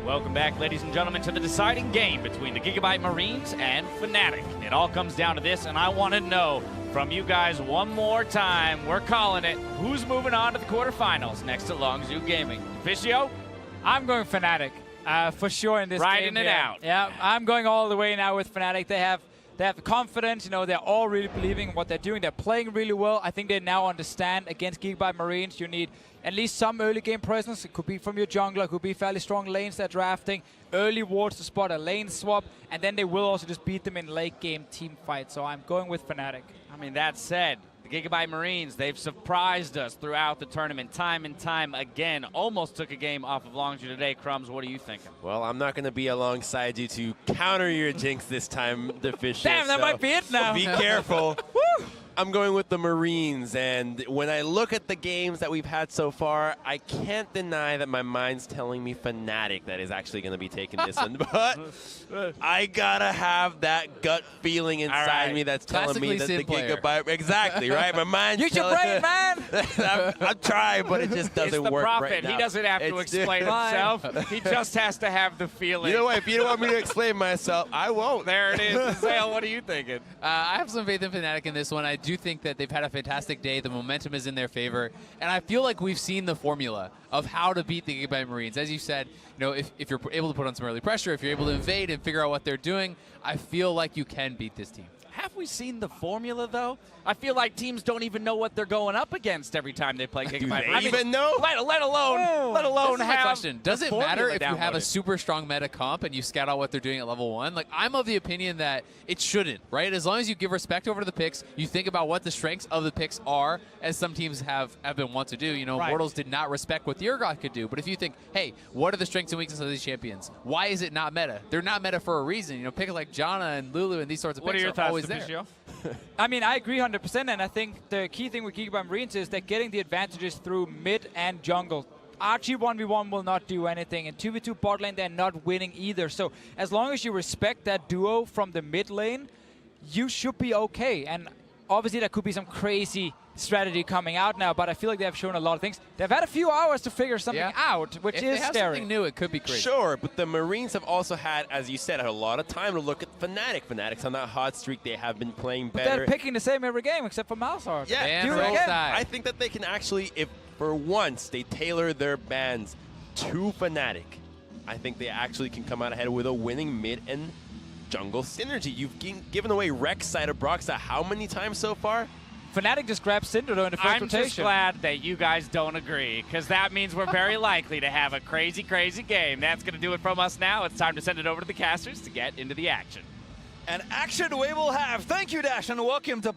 Welcome back, ladies and gentlemen, to the deciding game between the GIGABYTE Marines and Fnatic. It all comes down to this, and I want to know from you guys one more time, we're calling it, who's moving on to the quarterfinals next to Longzhu Gaming? Officio? I'm going Fnatic, for sure in this game. Riding it out. Yeah, I'm going all the way now with Fnatic. They have confidence, you know, they're all really believing in what they're doing. They're playing really well. I think they now understand against GIGABYTE Marines, you need at least some early game presence. It could be from your jungler, it could be fairly strong lanes they're drafting, early wards to spot a lane swap, and then they will also just beat them in late game team fight. So I'm going with Fnatic. I mean, that said, the GIGABYTE Marines, they've surprised us throughout the tournament time and time again. Almost took a game off of Longzhu today. Crumbs, what are you thinking? Well, I'm not going to be alongside you to counter your jinx this time, Deficious. Damn, that might be it now. Be careful. Woo! I'm going with the Marines, and when I look at the games that we've had so far, I can't deny that my mind's telling me Fnatic that is actually going to be taking this one. But I gotta have that gut feeling inside me that's telling me that the GIGABYTE... Exactly, right? My mind's Use your brain, man! I'm trying, but it just doesn't work prophet. right now. He doesn't have to explain himself. He just has to have the feeling. You know what? If you don't want me to explain myself, I won't. There it is. Zale, what are you thinking? I have some faith in Fnatic in this one. I do think that they've had a fantastic day. The momentum is in their favor. And I feel like we've seen the formula of how to beat the GIGABYTE Marines. As you said, you know, if you're able to put on some early pressure, if you're able to invade and figure out what they're doing, I feel like you can beat this team. Have we seen the formula, though? I feel like teams don't even know what they're going up against every time they play GIGABYTE. Do they even know? Let alone This is my question. Does it matter if you have a downloaded? super strong meta comp and you scout out what they're doing at level 1? Like, I'm of the opinion that it shouldn't, right? As long as you give respect over to the picks, you think about what the strengths of the picks are, as some teams have been wont to do. You know, Right. Mortals did not respect what the Urgot could do. But if you think, hey, what are the strengths and weaknesses of these champions? Why is it not meta? They're not meta for a reason. You know, picks like Janna and Lulu and these sorts of What are picks your are thoughts, always there. Deficio? I mean, I agree 100%, and I think the key thing with GIGABYTE Marines is that getting the advantages through mid and jungle. Archie 1v1 will not do anything, and 2v2 bot lane, they're not winning either. So as long as you respect that duo from the mid lane, you should be okay. And obviously there could be some crazy strategy coming out now, but I feel like they have shown a lot of things. They've had a few hours to figure something out, which If is they have scary. something new, it could be crazy. Sure, but the Marines have also had, as you said, a lot of time to look at Fnatic. Fnatic's on that hot streak. They have been playing But better. they're picking the same every game except for Malzahar. Yeah, And do it roll again. side. I think that they can actually, if for once they tailor their bans to Fnatic, I think they actually can come out ahead with a winning mid and jungle synergy. You've given away Rek'Sai to Broxah how many times so far? Fnatic just grabbed Syndra in the 1st I'm rotation. just glad that you guys don't agree, because that means we're very likely to have a crazy, crazy game. That's going to do it from us now. It's time to send it over to the casters to get into the action. And action we will have. Thank you, Dash, and welcome to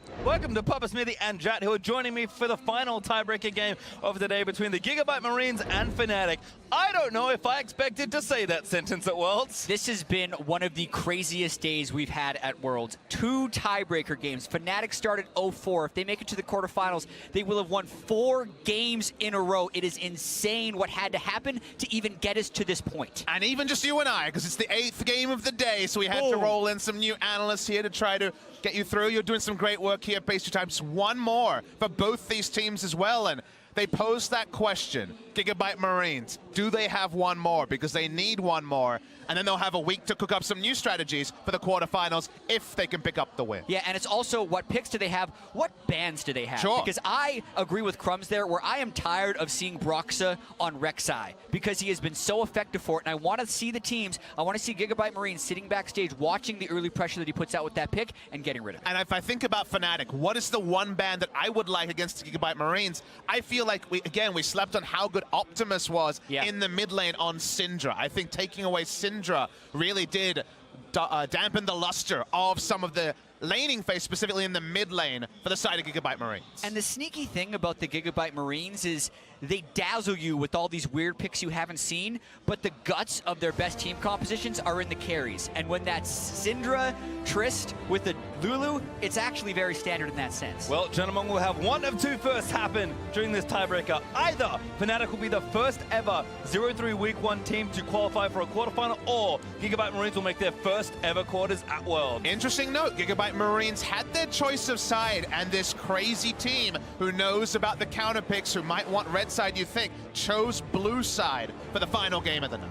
Papa Smithy and Jat, who are joining me for the final tiebreaker game of the day between the GIGABYTE Marines and Fnatic. I don't know if I expected to say that sentence at Worlds. This has been one of the craziest days we've had at Worlds. 2 tiebreaker games. Fnatic started 0-4. If they make it to the quarterfinals, they will have won 4 games in a row. It is insane what had to happen to even get us to this point. And even just you and I, because it's the 8th game of the day, so we had to roll in some new analysts here to try to get you through. You're doing some great work here, Base 2 Times. One more for both these teams as well. And they posed that question, GIGABYTE Marines, do they have one more? Because they need one more, and then they'll have a week to cook up some new strategies for the quarterfinals if they can pick up the win. Yeah, and it's also what picks do they have, what bans do they have? Sure. Because I agree with Crumbs there, where I am tired of seeing Broxah on Rek'Sai, because he has been so effective for it, and I want to see the teams, I want to see GIGABYTE Marines sitting backstage watching the early pressure that he puts out with that pick and getting rid of it. And if I think about Fnatic, what is the one ban that I would like against the GIGABYTE Marines? I feel like, we slept on how good Optimus was in the mid lane on Syndra. I think taking away Syndra really did dampen the luster of some of the laning phase, specifically in the mid lane for the side of GIGABYTE Marines. And the sneaky thing about the GIGABYTE Marines is they dazzle you with all these weird picks you haven't seen, but the guts of their best team compositions are in the carries. And when that's Syndra, Trist with the Lulu, it's actually very standard in that sense. Well, gentlemen, we'll have one of two firsts happen during this tiebreaker. Either Fnatic will be the first ever 0-3 Week 1 team to qualify for a quarterfinal, or GIGABYTE Marines will make their first ever quarters at Worlds. Interesting note, GIGABYTE Marines had their choice of side, and this crazy team who knows about the counter picks, who might want red side, you think, chose blue side for the final game of the night.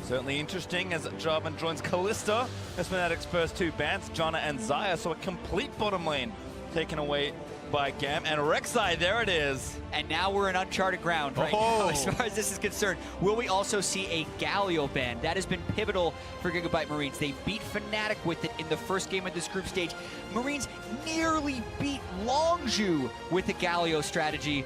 Certainly interesting as Jarvan joins Kalista as Fnatic's first 2 bans, Janna and Xayah, so a complete bottom lane taken away by GAM, and Rek'Sai, there it is. And now we're in uncharted ground right now as far as this is concerned. Will we also see a Galio ban? That has been pivotal for GIGABYTE Marines. They beat Fnatic with it in the first game of this group stage. Marines nearly beat Longzhu with the Galio strategy,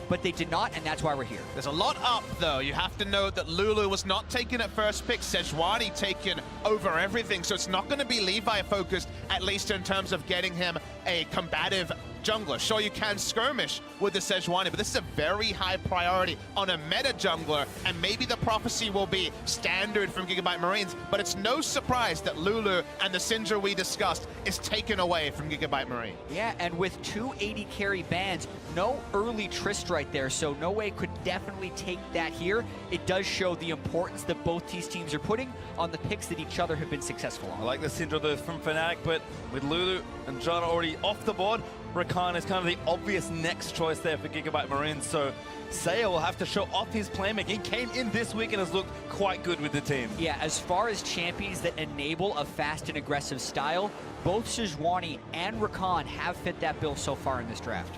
but they did not, and that's why we're here. There's a lot up, though. You have to note that Lulu was not taken at first pick. Sejuani taken over everything, so it's not going to be Levi focused, at least in terms of getting him a combative jungler. Sure, you can skirmish with the Sejuani, but this is a very high priority on a meta jungler, and maybe the prophecy will be standard from GIGABYTE Marines, but it's no surprise that Lulu and the Syndra we discussed is taken away from GIGABYTE Marines. Yeah, and with 2 AD carry bans, no early Trist right there, so No Way could definitely take that here. It does show the importance that both these teams are putting on the picks that each other have been successful on. I like the Syndra though from Fnatic, but with Lulu and Janna already off the board, Rakan is kind of the obvious next choice there for GIGABYTE Marines, so Saya will have to show off his playmaking. He came in this week and has looked quite good with the team. Yeah, as far as champions that enable a fast and aggressive style, both Sejuani and Rakan have fit that bill so far in this draft.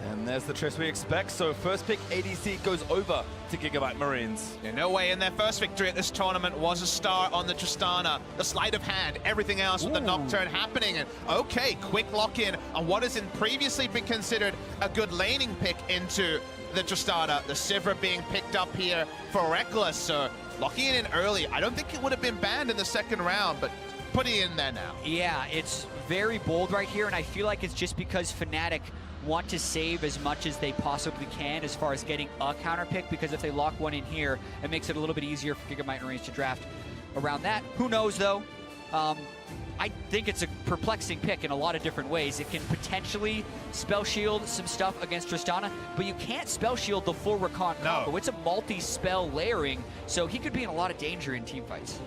And there's the Trist we expect, so first pick ADC goes over to GIGABYTE Marines. Yeah, No Way in their first victory at this tournament was a star on the Tristana, the sleight of hand, everything else with the Nocturne happening. And okay, quick lock-in on what has previously been considered a good laning pick into the Tristana. The Sivir being picked up here for Reckless, so locking it in early. I don't think it would have been banned in the second round, but putting it in there now. Yeah, it's very bold right here, and I feel like it's just because Fnatic want to save as much as they possibly can as far as getting a counter pick, because if they lock one in here, it makes it a little bit easier for GIGABYTE Marines to draft around that. Who knows, though? I think it's a perplexing pick in a lot of different ways. It can potentially spell shield some stuff against Tristana, but you can't spell shield the full Rakan combo. It's a multi-spell layering, so he could be in a lot of danger in team fights.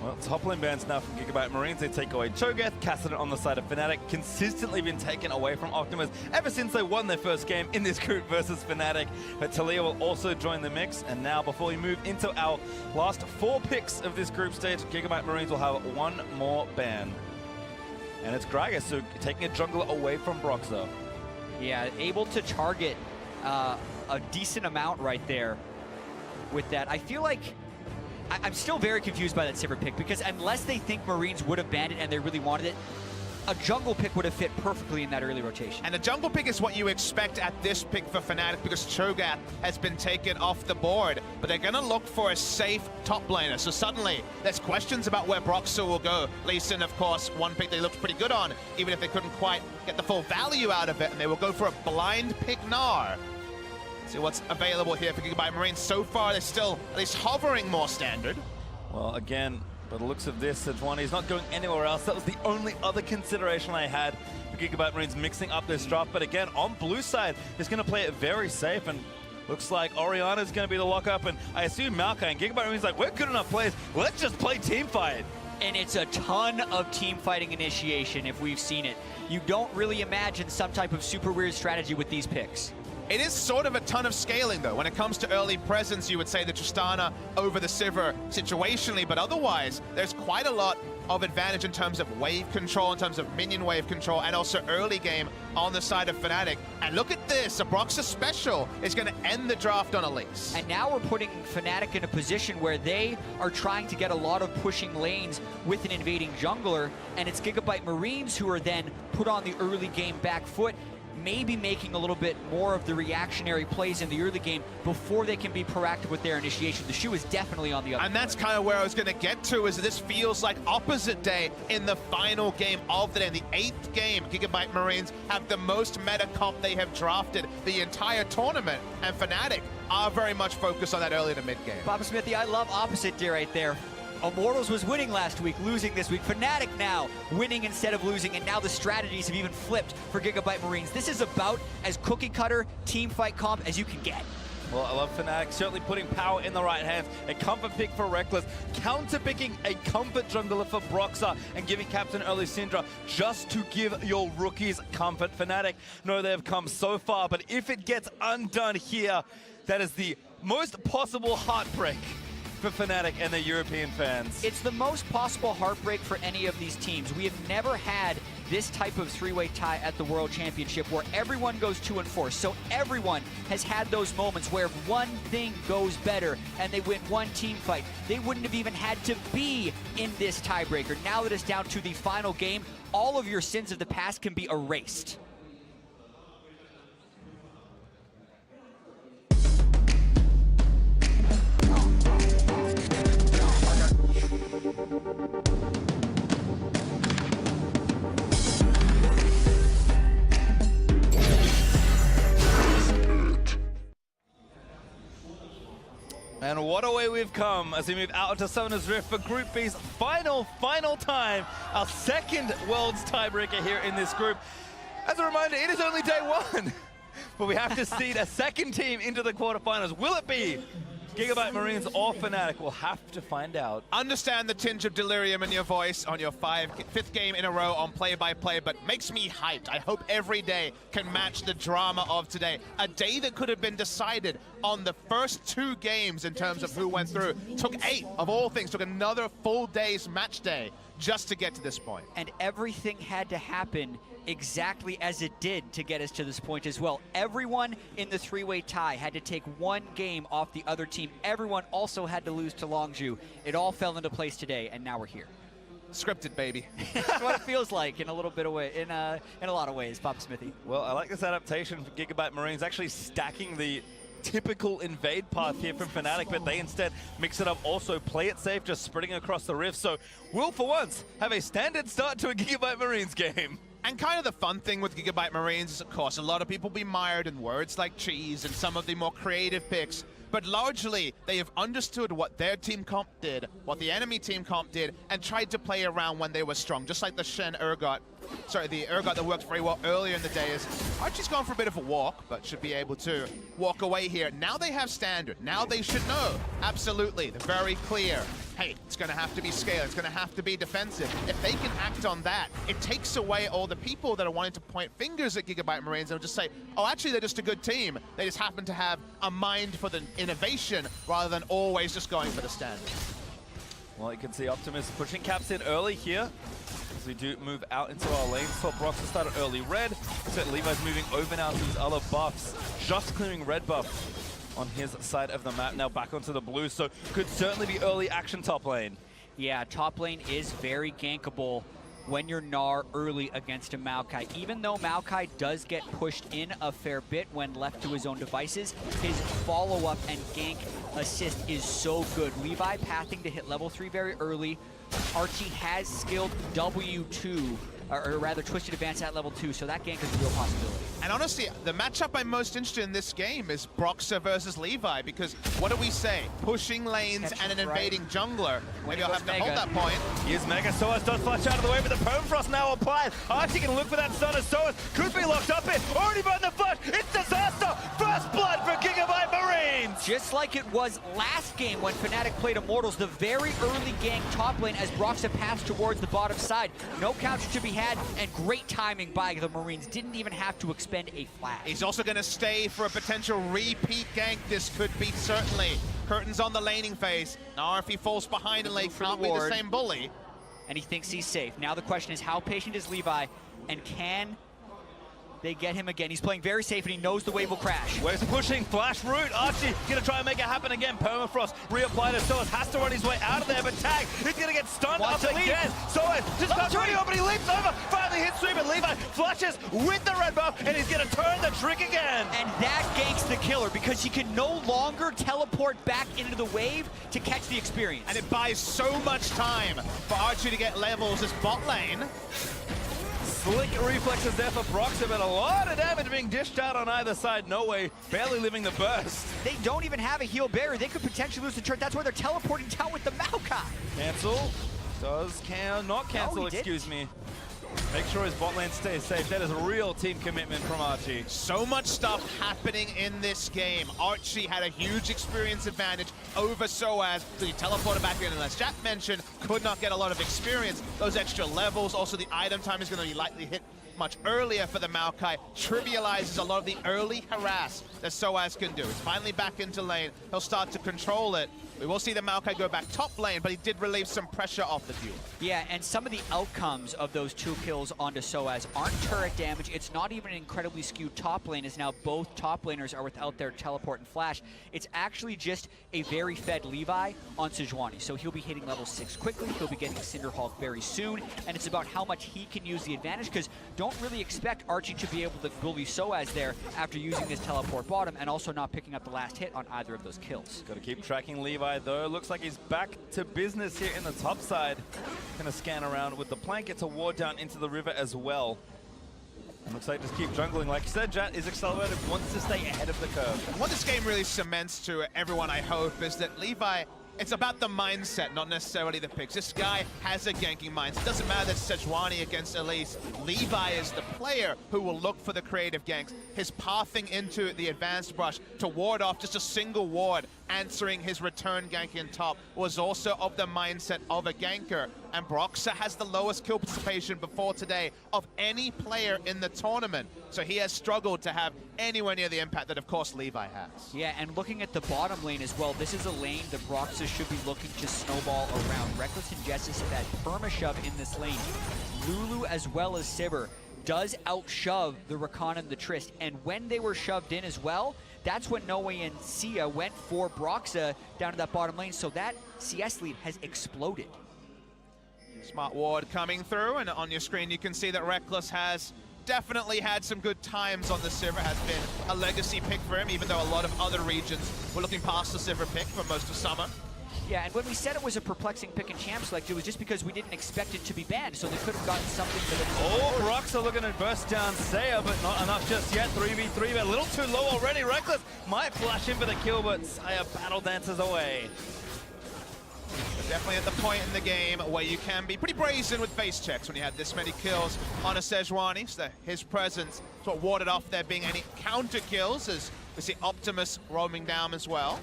Well, top lane bans now from GIGABYTE Marines. They take away Cho'Gath, Kassadin on the side of Fnatic, consistently been taken away from Optimus ever since they won their first game in this group versus Fnatic. But Talia will also join the mix. And now, before we move into our last 4 picks of this group stage, GIGABYTE Marines will have one more ban. And it's Gragas, so taking a jungler away from Broxah. Yeah, able to target a decent amount right there with that. I feel like I'm still very confused by that Sivir pick, because unless they think Marines would have banned it and they really wanted it, a jungle pick would have fit perfectly in that early rotation. And a jungle pick is what you expect at this pick for Fnatic, because Cho'Gath has been taken off the board, but they're going to look for a safe top laner. So suddenly, there's questions about where Broxah will go. Lee Sin, of course, one pick they looked pretty good on, even if they couldn't quite get the full value out of it, and they will go for a blind pick Gnar. See what's available here for GIGABYTE Marines. So far, they're still at least hovering more standard. Well, again, by the looks of this, Sejuani is not going anywhere else. That was the only other consideration I had for GIGABYTE Marines mixing up this draft. But again, on blue side, is going to play it very safe, and looks like Orianna's going to be the lockup, and I assume Maokai and GIGABYTE Marines like, we're good enough players, let's just play team fight. And it's a ton of team fighting initiation if we've seen it. You don't really imagine some type of super weird strategy with these picks. It is sort of a ton of scaling, though. When it comes to early presence, you would say the Tristana over the Sivir situationally, but otherwise, there's quite a lot of advantage in terms of wave control, in terms of minion wave control, and also early game on the side of Fnatic. And look at this, a Broxah special is going to end the draft on Elise. And now we're putting Fnatic in a position where they are trying to get a lot of pushing lanes with an invading jungler, and it's GIGABYTE Marines who are then put on the early game back foot, maybe making a little bit more of the reactionary plays in the early game before they can be proactive with their initiation. The shoe is definitely on the other And that's foot. kind of where I was going to get to, is this feels like opposite day in the final game of the day. In the 8th game, GIGABYTE Marines have the most meta comp they have drafted the entire tournament, and Fnatic are very much focused on that early to mid game. Papa Smithy, I love opposite day right there. Immortals was winning last week, losing this week. Fnatic now winning instead of losing, and now the strategies have even flipped for GIGABYTE Marines. This is about as cookie cutter team fight comp as you can get. Well, I love Fnatic certainly putting power in the right hands. A comfort pick for Reckless, counter picking a comfort jungler for Broxah, and giving Captain early Syndra just to give your rookies comfort. Fnatic know they've come so far, but if it gets undone here, that is the most possible heartbreak for Fnatic and their European fans. It's the most possible heartbreak for any of these teams. We have never had this type of three-way tie at the World Championship where everyone goes 2-4. So everyone has had those moments where if one thing goes better and they win one team fight, they wouldn't have even had to be in this tiebreaker. Now that it's down to the final game, all of your sins of the past can be erased. And what a way we've come as we move out into Summoner's Rift for Group B's final time. Our second Worlds tiebreaker here in this group. As a reminder, it is only day one, but we have to seed a second team into the quarterfinals. Will it be GIGABYTE Marines or Fnatic? We'll have to find out. Understand the tinge of delirium in your voice on your fifth game in a row on play-by-play, but makes me hyped. I hope every day can match the drama of today. A day that could have been decided on the first 2 games in terms of who went through. Took 8 of all things, took another full day's match day just to get to this point. And everything had to happen exactly as it did to get us to this point as well. Everyone in the three-way tie had to take 1 game off the other team. Everyone also had to lose to Longzhu. It all fell into place today, and now we're here. Scripted, baby. That's what it feels like in a little bit of way, in a lot of ways, Papa Smithy. Well, I like this adaptation for GIGABYTE Marines, actually stacking the typical invade path here from Fnatic, but they instead mix it up, also play it safe, just spreading across the rift. So we'll, for once, have a standard start to a GIGABYTE Marines game. And kind of the fun thing with GIGABYTE Marines is, of course, a lot of people be mired in words like cheese and some of the more creative picks, but largely they have understood what their team comp did, what the enemy team comp did, and tried to play around when they were strong, just like the Shen Urgot. Sorry, the Urgot that worked very well earlier in the day is Archie's gone for a bit of a walk, but should be able to walk away here. Now they have standard. Now they should know. Absolutely. They're very clear. Hey, it's going to have to be scale. It's going to have to be defensive. If they can act on that, it takes away all the people that are wanting to point fingers at GIGABYTE Marines and just say, oh, actually, they're just a good team. They just happen to have a mind for the innovation rather than always just going for the standard. Well, you can see Optimus pushing caps in early here as we do move out into our lane. So Brox has started early red. So Levi's moving over now to his other buffs, just clearing red buff on his side of the map, now back onto the blue, so could certainly be early action top lane. Yeah, top lane is very gankable when you're Gnar early against a Maokai. Even though Maokai does get pushed in a fair bit when left to his own devices, his follow-up and gank assist is so good. Levi pathing to hit level 3 very early. Archie has skilled W2, or rather Twisted Advance at level 2, so that gank is a real possibility. And honestly, the matchup I'm most interested in this game is Broxah versus Levi, because what do we say? Pushing lanes and an invading jungler. Maybe I'll have to hold that point. Here's Mega. Soaz does flash out of the way, but the Permafrost now applied. Archie can look for that stun as Soaz could be locked up in. Already burned the flash. It's disaster. First blood for GIGABYTE Marines. Just like it was last game when Fnatic played Immortals, the very early gank top lane as Broxah passed towards the bottom side. No counter to be had, and great timing by the Marines. Didn't even have to expend a flash. He's also going to stay for a potential repeat gank. This could be certainly. Curtains on the laning phase. Now if he falls behind in lane, can't be the same bully. And he thinks he's safe. Now the question is, how patient is Levi, and can they get him again? He's playing very safe, and he knows the wave will crash. Where's he pushing? Flash root. Archie gonna try and make it happen again. Permafrost reapplied to Soaz. Has to run his way out of there, but tag. He's gonna get stunned up again. Soaz just got through, but he leaps over. Finally hits sweep, and Levi flashes with the red buff, and he's gonna turn the trick again. And that ganks the killer because he can no longer teleport back into the wave to catch the experience. And it buys so much time for Archie to get levels as bot lane. Slick reflexes there for Broxah, but a lot of damage being dished out on either side. No way, barely living the burst. They don't even have a heal barrier. They could potentially lose the turret. That's why they're teleporting down with the Maokai. Cancel. Does not cancel, excuse me. Make sure his bot lane stays safe. That is a real team commitment from Archie. So much stuff happening in this game. Archie had a huge experience advantage over Soaz. So he teleported back in, and as Jack mentioned, could not get a lot of experience. Those extra levels, also the item time is going to be likely hit much earlier for the Maokai, trivializes a lot of the early harass that Soaz can do. He's finally back into lane. He'll start to control it. We will see the Maokai go back top lane, but he did relieve some pressure off the duo. Yeah, and some of the outcomes of those 2 kills onto Soaz aren't turret damage. It's not even an incredibly skewed top lane, as now both top laners are without their teleport and flash. It's actually just a very fed Levi on Sejuani. So he'll be hitting level 6 quickly, he'll be getting Cinderhulk very soon, and it's about how much he can use the advantage, because don't really expect Archie to be able to bully Soaz there after using this teleport bottom and also not picking up the last hit on either of those kills. Got to keep tracking Levi though. Looks like he's back to business here in the top side. Gonna scan around with the plank. Gets a ward down into the river as well. And looks like just keep jungling. Like you said, Jat is accelerated, wants to stay ahead of the curve. And what this game really cements to everyone, I hope, is that Levi, it's about the mindset, not necessarily the picks. This guy has a ganking mindset. It doesn't matter that Sejuani against Elise. Levi is the player who will look for the creative ganks. His pathing into the advanced brush to ward off just a single ward, answering his return gank in top, was also of the mindset of a ganker. And Broxah has the lowest kill participation before today of any player in the tournament. So he has struggled to have anywhere near the impact that, of course, Levi has. Yeah, and looking at the bottom lane as well, this is a lane that Broxah should be looking to snowball around. Reckless and Jessis have had perma-shove in this lane. Lulu as well as Sivir does outshove the Rakan and the Trist, and when they were shoved in as well, that's when Noe and Sia went for Broxah down to that bottom lane, so that CS lead has exploded. Smart ward coming through, and on your screen you can see that Reckless has definitely had some good times on the Sivir. Has been a legacy pick for him, even though a lot of other regions were looking past the Sivir pick for most of summer. Yeah, and when we said it was a perplexing pick in Champ Select, it was just because we didn't expect it to be banned, so they could have gotten something for them. Oh, Broxah looking to burst down Saya, but not enough just yet. 3v3, but a little too low already. Reckless might flash in for the kill, but Saya battle dances away. But definitely at the point in the game where you can be pretty brazen with face checks when you have this many kills on a Sejuani. So his presence is what warded off there being any counter kills, as we see Optimus roaming down as well.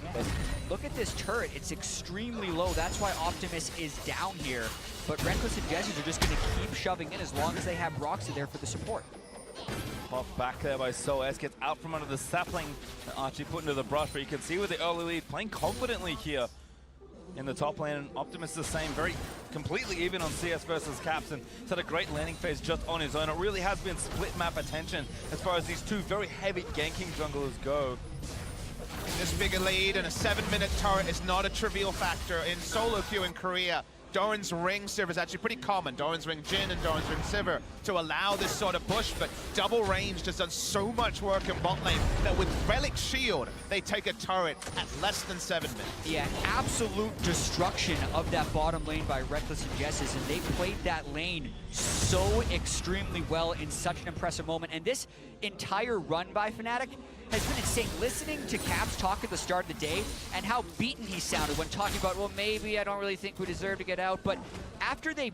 Yeah. Look at this turret, it's extremely low. That's why Optimus is down here. But Reckless and Jessis are just going to keep shoving in as long as they have Broxah there for the support. Pop back there by Soaz, gets out from under the sapling that Archie put into the brush, but you can see with the early lead playing confidently here in the top lane. And Optimus the same, very completely even on CS versus Caps, and he's had a great landing phase just on his own. It really has been split map attention as far as these two very heavy ganking junglers go. This bigger lead and a 7-minute turret is not a trivial factor in solo queue in Korea. Doran's Ring Sivir is actually pretty common. Doran's Ring Jhin and Doran's Ring Sivir to allow this sort of push, but double ranged has done so much work in bot lane that with Relic Shield, they take a turret at less than 7 minutes. Yeah, absolute destruction of that bottom lane by Reckless and Jessis, and they played that lane so extremely well in such an impressive moment. And this entire run by Fnatic has been insane. Listening to Caps talk at the start of the day and how beaten he sounded when talking about, well, maybe I don't really think we deserve to get out. But after they,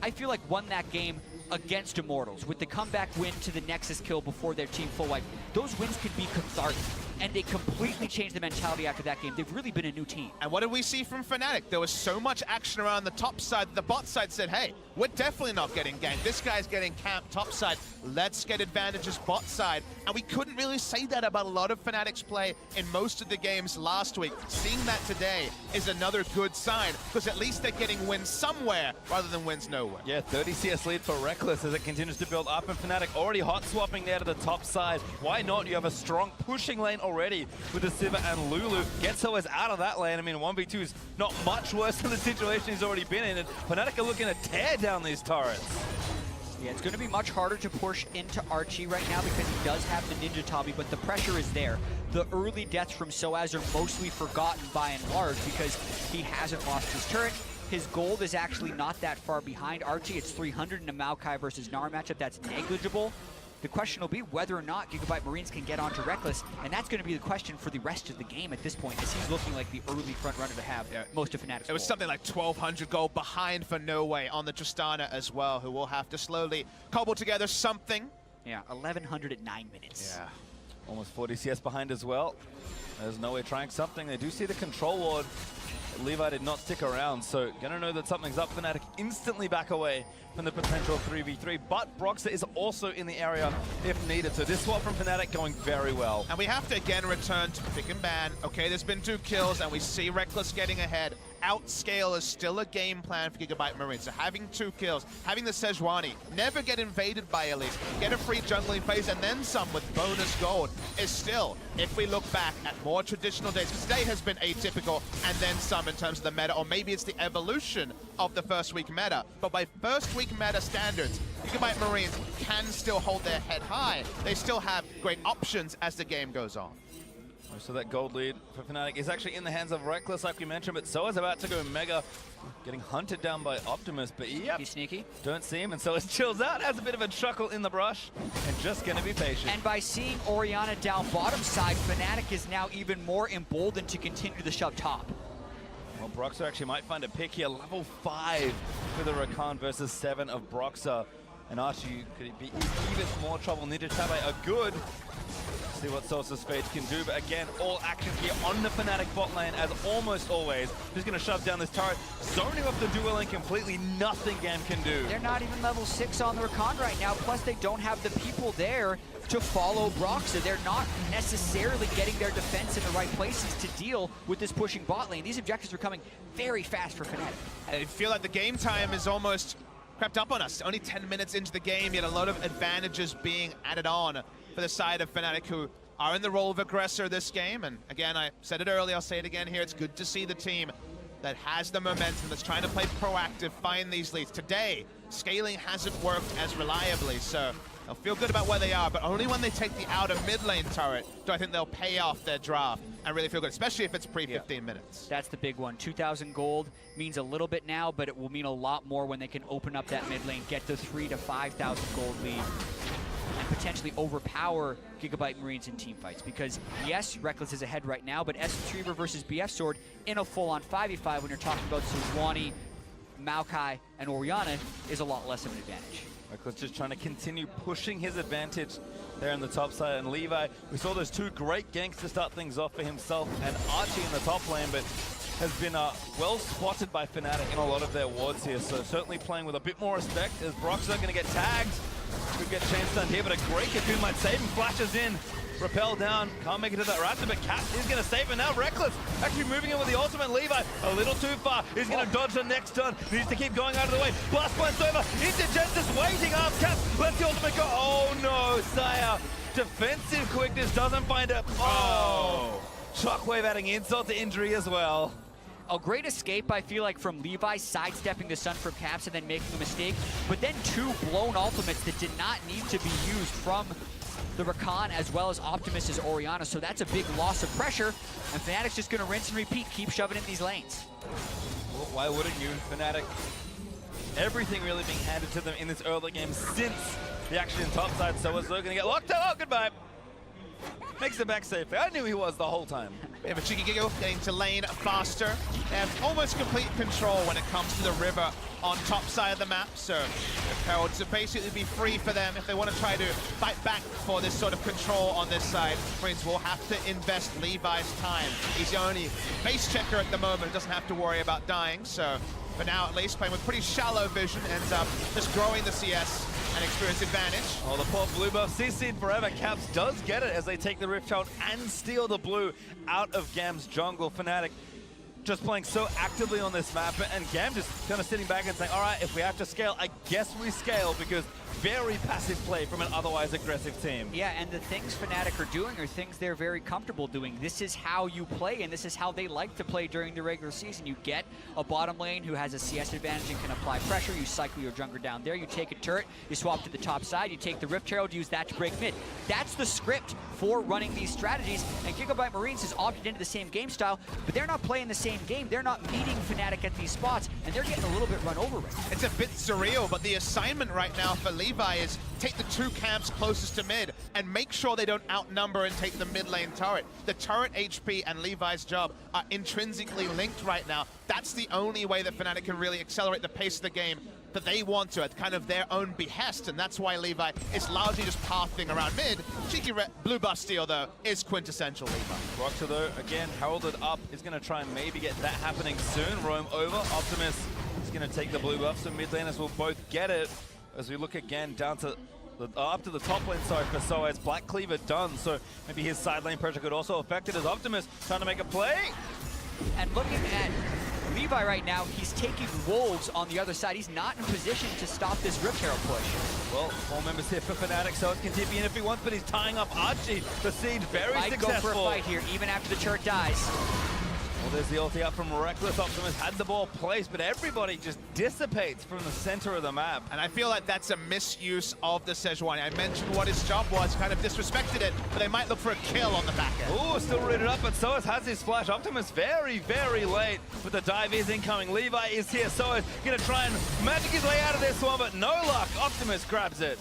I feel like, won that game against Immortals with the comeback win to the Nexus kill before their team full wipe, those wins could be cathartic. And they completely changed the mentality after that game. They've really been a new team. And what did we see from Fnatic? There was so much action around the top side. The bot side said, hey, we're definitely not getting ganked. This guy's getting camped top side. Let's get advantages bot side. And we couldn't really say that about a lot of Fnatic's play in most of the games last week. Seeing that today is another good sign, because at least they're getting wins somewhere rather than wins nowhere. Yeah, 30 CS lead for Reckless as it continues to build up, and Fnatic already hot swapping there to the top side. Why not? You have a strong pushing lane already with the Sivir and Lulu. Gets Soaz out of that lane. I mean, 1v2 is not much worse than the situation he's already been in, and Fnatic are looking to tear down these turrets. Yeah, it's going to be much harder to push into Archie right now because he does have the Ninja Tabi, but the pressure is there. The early deaths from Soaz are mostly forgotten by and large because he hasn't lost his turret. His gold is actually not that far behind Archie. It's 300 in a Maokai versus Gnar matchup. That's negligible. The question will be whether or not GIGABYTE Marines can get onto Reckless, and that's going to be the question for the rest of the game at this point, as he's looking like the early front runner to have most of Fnatic's It was something like 1,200 gold behind for No Way on the Tristana as well, who will have to slowly cobble together something. Yeah, 1,100 at 9 minutes. Yeah, almost 40 CS behind as well. There's No Way trying something. They do see the control ward Levi did not stick around, so gonna know that something's up. Fnatic instantly back away from the potential 3v3, but Broxah is also in the area if needed. So this swap from Fnatic going very well. And we have to again return to pick and ban. Okay, there's been 2 kills and we see Reckless getting ahead. Outscale is still a game plan for GIGABYTE Marines. So having 2 kills, having the Sejuani, never get invaded by Elise, get a free jungling phase and then some with bonus gold is still, if we look back at more traditional days, because today has been atypical and then some in terms of the meta, or maybe it's the evolution of the first week meta. But by first week meta standards, GIGABYTE Marines can still hold their head high. They still have great options as the game goes on. So that gold lead for Fnatic is actually in the hands of Reckless, like we mentioned, but Soa's about to go Mega, getting hunted down by Optimus, but yep, He's sneaky. Don't see him, and so it chills out, has a bit of a chuckle in the brush, and just gonna be patient. And by seeing Orianna down bottom side, Fnatic is now even more emboldened to continue the shove top. Well, Broxah actually might find a pick here, level 5 for the Rakan versus 7 of Broxah. And Archie could be even more trouble. Ninja Tabe are good. See what Sosa's Fate can do, but again, all action here on the Fnatic bot lane as almost always. Just gonna shove down this turret, zoning off the dual lane completely, nothing GAM can do. They're not even level 6 on the Rakan right now, plus they don't have the people there to follow Broxah. They're not necessarily getting their defense in the right places to deal with this pushing bot lane. These objectives are coming very fast for Fnatic. I feel like the game time is almost crept up on us. Only 10 minutes into the game, yet a lot of advantages being added on for the side of Fnatic, who are in the role of aggressor this game. And again, I said it earlier, I'll say it again here. It's good to see the team that has the momentum, that's trying to play proactive, find these leads. Today, scaling hasn't worked as reliably, so they'll feel good about where they are, but only when they take the outer mid lane turret do I think they'll pay off their draft and really feel good, especially if it's pre-15 minutes. That's the big one. 2,000 gold means a little bit now, but it will mean a lot more when they can open up that mid lane, get the 3,000 to 5,000 gold lead, and potentially overpower GIGABYTE Marines in team fights. Because yes, Reckless is ahead right now, but Essence Reaver versus BF Sword in a full-on 5v5 when you're talking about Sejuani, Maokai, and Orianna is a lot less of an advantage. Reckless just trying to continue pushing his advantage there on the top side. And Levi, we saw those 2 great ganks to start things off for himself and Archie in the top lane, but has been well spotted by Fnatic in a lot of their wards here. So certainly playing with a bit more respect as Broxah going to get tagged. Could get chain stunned here, but a great Cocoon might save him. Flashes in, rappel down, can't make it to that Raptor, but Cat is going to save him now. Reckless actually moving in with the ultimate. Levi a little too far. He's going to dodge the next turn. Needs to keep going out of the way. Blast point's over. Interject just waiting. Arms Cap lets the ultimate go. Oh no, Saya. Defensive quickness doesn't find it. Oh. Shockwave adding insult to injury as well. A great escape, I feel like, from Levi sidestepping the stun from Caps and then making a mistake, but then 2 blown ultimates that did not need to be used from the Rakan as well as Optimus' Orianna, so that's a big loss of pressure, and Fnatic's just going to rinse and repeat, keep shoving in these lanes. Well, why wouldn't you? Fnatic, everything really being handed to them in this early game since the action in topside, so is going to get locked out. Oh, goodbye. Makes it back safely. I knew he was the whole time. We have a cheeky giggle getting to lane faster. They have almost complete control when it comes to the river on top side of the map, so the Heralds will basically be free for them if they want to try to fight back for this sort of control on this side. Marines will have to invest Levi's time. He's the only base checker at the moment who doesn't have to worry about dying, so for now at least, playing with pretty shallow vision, ends up just growing the CS and experience advantage. Oh, the poor blue buff CC'd forever. Caps does get it as they take the Rift Child and steal the blue out of GAM's jungle. Fnatic just playing so actively on this map, and GAM just kind of sitting back and saying, all right, if we have to scale, I guess we scale, because very passive play from an otherwise aggressive team. Yeah, and the things Fnatic are doing are things they're very comfortable doing. This is how you play, and this is how they like to play during the regular season. You get a bottom lane who has a CS advantage and can apply pressure. You cycle your jungler down there. You take a turret. You swap to the top side. You take the Rift Herald, use that to break mid. That's the script for running these strategies, and GIGABYTE Marines has opted into the same game style, but they're not playing the same game. They're not meeting Fnatic at these spots, and they're getting a little bit run over right now. It's a bit surreal, but the assignment right now for Levi is take the 2 camps closest to mid and make sure they don't outnumber and take the mid lane turret. The turret HP and Levi's job are intrinsically linked right now. That's the only way that Fnatic can really accelerate the pace of the game that they want to at kind of their own behest, and that's why Levi is largely just pathing around mid. Cheeky blue buff steal, though, is quintessential Levi. Roxer, though, again, heralded up, is going to try and maybe get that happening soon. Roam over. Optimus is going to take the blue buff, so mid laners will both get it. As we look again down to up to the top lane, sorry, for Soaz. Black Cleaver done, so maybe his side lane pressure could also affect it as Optimus trying to make a play. And looking at Levi right now, he's taking Wolves on the other side. He's not in position to stop this Rift Herald push. Well, 4 members here for Fnatic, so it can tip in if he wants, but he's tying up Archie. The Siege very Might successful. go for a fight here, even after the turret dies. Well, there's the ulti up from Reckless. Optimus had the ball placed, but everybody just dissipates from the center of the map. And I feel like that's a misuse of the Sejuani. I mentioned what his job was, kind of disrespected it, but they might look for a kill on the back end. Ooh, still rooted up, but Soaz has his flash. Optimus very, very late, but the dive is incoming. Levi is here. Soaz gonna try and magic his way out of this one, but no luck. Optimus grabs it.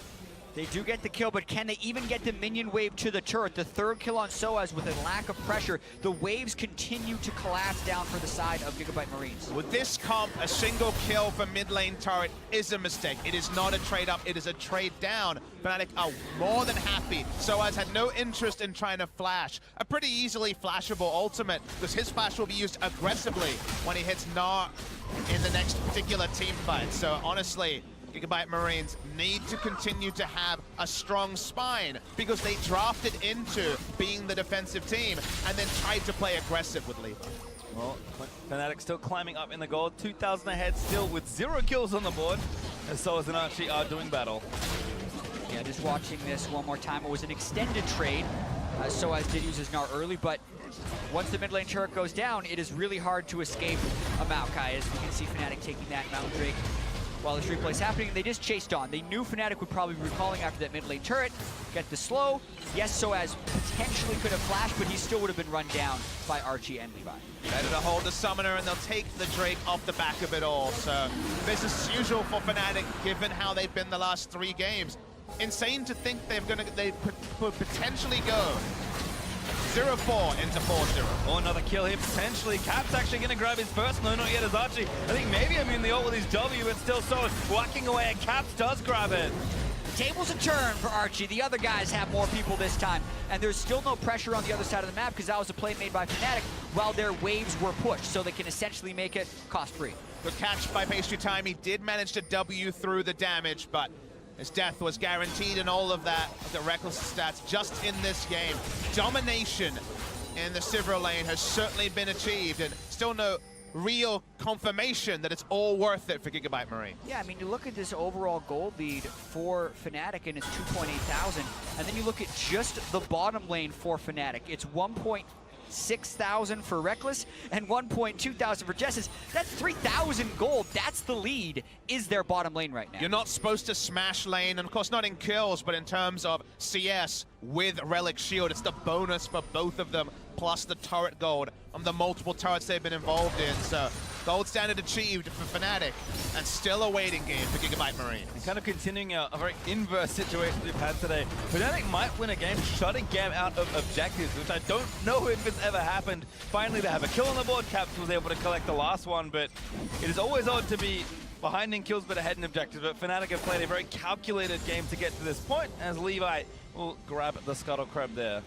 They do get the kill, but can they even get the minion wave to the turret? The third kill on Soaz with a lack of pressure. The waves continue to collapse down for the side of GIGABYTE Marines. With this comp, a single kill for mid lane turret is a mistake. It is not a trade up, it is a trade down. Fnatic are more than happy. Soaz had no interest in trying to flash. A pretty easily flashable ultimate, because his flash will be used aggressively when he hits Gnar in the next particular team fight. So honestly, GIGABYTE Marines need to continue to have a strong spine because they drafted into being the defensive team and then tried to play aggressive with Levi. Well, Fnatic still climbing up in the gold. 2,000 ahead still with 0 kills on the board, as Soaz and Archie are doing battle. Yeah, just watching this one more time. It was an extended trade. Soaz did use his Gnar early, but once the mid lane turret goes down, it is really hard to escape a Maokai, as we can see Fnatic taking that Mountain Drake. While this replay is happening, they just chased on. They knew Fnatic would probably be recalling after that mid lane turret, get the slow. Yes, Soaz potentially could have flashed, but he still would have been run down by Archie and Levi. Better to hold the summoner, and they'll take the Drake off the back of it all. So business as usual for Fnatic, given how they've been the last 3 games. Insane to think they could potentially go 0-4 into 4-0. Oh, another kill here, potentially. Cap's actually going to grab his first. No, not yet as Archie. I think maybe I'm in the ult with his W, but still so whacking away, and Caps does grab it. The tables a turn for Archie. The other guys have more people this time, and there's still no pressure on the other side of the map because that was a play made by Fnatic while their waves were pushed, so they can essentially make it cost-free. Good catch by Pastry Time. He did manage to W through the damage, but his death was guaranteed, and all of that, the Reckless stats just in this game. Domination in the Sivir lane has certainly been achieved, and still no real confirmation that it's all worth it for GIGABYTE Marine. Yeah, I mean, you look at this overall gold lead for Fnatic, and it's 2,800, and then you look at just the bottom lane for Fnatic. It's 1,600 for Reckless and 1,200 for Jessis. That's 3,000 gold. That's the lead, is their bottom lane right now. You're not supposed to smash lane, and of course not in kills, but in terms of CS with Relic Shield. It's the bonus for both of them, plus the turret gold on the multiple turrets they've been involved in. So gold standard achieved for Fnatic, and still a waiting game for GIGABYTE Marine. And kind of continuing a very inverse situation we've had today. Fnatic might win a game shutting GAM out of objectives, which I don't know if it's ever happened. Finally, they have a kill on the board. Caps was able to collect the last one, but it is always odd to be behind in kills but ahead in objectives. But Fnatic have played a very calculated game to get to this point, as Levi will grab the Scuttle Crab there.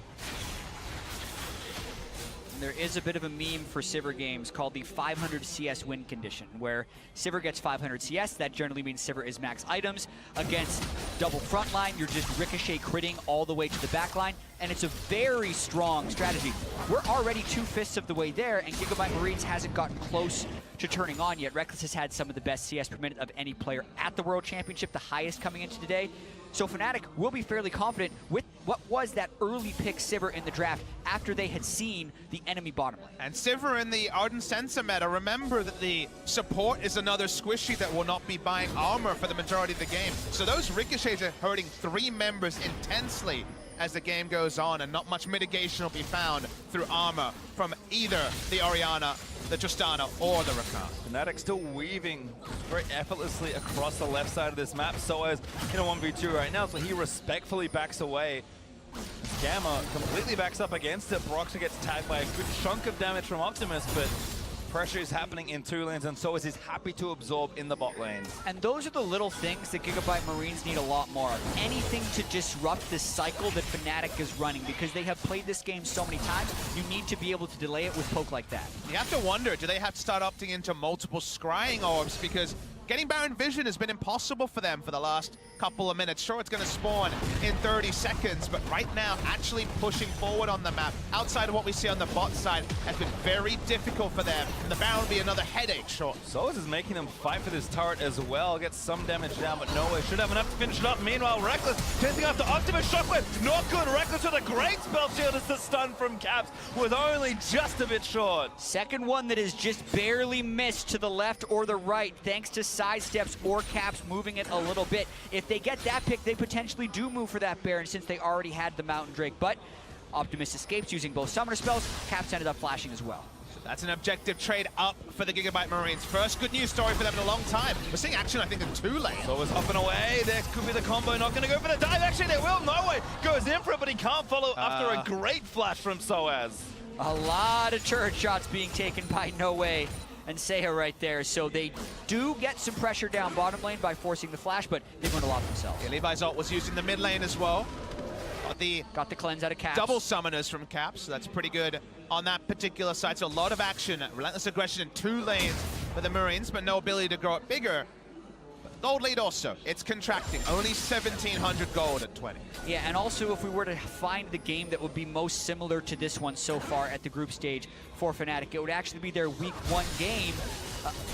There is a bit of a meme for Sivir games called the 500 CS win condition, where Sivir gets 500 CS. That generally means Sivir is max items. Against double frontline, you're just ricochet critting all the way to the back line, and it's a very strong strategy. We're already 2/5 of the way there, and GIGABYTE Marines hasn't gotten close to turning on yet. Reckless has had some of the best CS per minute of any player at the World Championship, the highest coming into today. So Fnatic will be fairly confident with what was that early pick Sivir in the draft after they had seen the enemy bottom lane. And Sivir in the Ardent Sensor meta, remember that the support is another squishy that will not be buying armor for the majority of the game. So those ricochets are hurting 3 members intensely as the game goes on, and not much mitigation will be found through armor from either the Orianna, the Tristana, or the Rakan. Fnatic still weaving very effortlessly across the left side of this map. Soaz in a 1v2 right now, so he respectfully backs away. Gamma completely backs up against it. Broxer gets tagged by a good chunk of damage from Optimus, but pressure is happening in 2 lanes, and so is he's happy to absorb in the bot lanes. And those are the little things that GIGABYTE Marines need a lot more of. Anything to disrupt this cycle that Fnatic is running, because they have played this game so many times, you need to be able to delay it with poke like that. You have to wonder, do they have to start opting into multiple scrying orbs? Because getting Baron Vision has been impossible for them for the last couple of minutes. Sure, it's going to spawn in 30 seconds, but right now, actually pushing forward on the map, outside of what we see on the bot side, has been very difficult for them. And the Baron will be another headache, sure. Soaz is making them fight for this turret as well. Gets some damage down, but no way. Should have enough to finish it up. Meanwhile, Reckless chasing after Optimus Shockwave. Not good. Reckless with a great spell shield as the stun from Caps was only just a bit short. Second one that is just barely missed to the left or the right, thanks to sidesteps or Caps moving it a little bit. If they get that pick, they potentially do move for that Baron since they already had the Mountain Drake, but Optimus escapes using both summoner spells. Caps ended up flashing as well. That's an objective trade up for the GIGABYTE Marines. First good news story for them in a long time. We're seeing action, I think, in 2 lanes. Soaz up and away. There could be the combo. Not going to go for the dive. Actually, they will. No way. Goes in for it, but he can't follow after a great flash from Soaz. A lot of turret shots being taken by No Way and Seha right there. So they do get some pressure down bottom lane by forcing the flash, but they learned a lot themselves. Yeah, Levi's ult was used in the mid lane as well. Got the cleanse out of Caps. Double summoners from Caps, so that's pretty good on that particular side. So a lot of action, relentless aggression in 2 lanes for the Marines, but no ability to grow it bigger. Gold lead also, it's contracting. Only 1,700 gold at 20. Yeah, and also if we were to find the game that would be most similar to this one so far at the group stage for Fnatic, it would actually be their week 1 game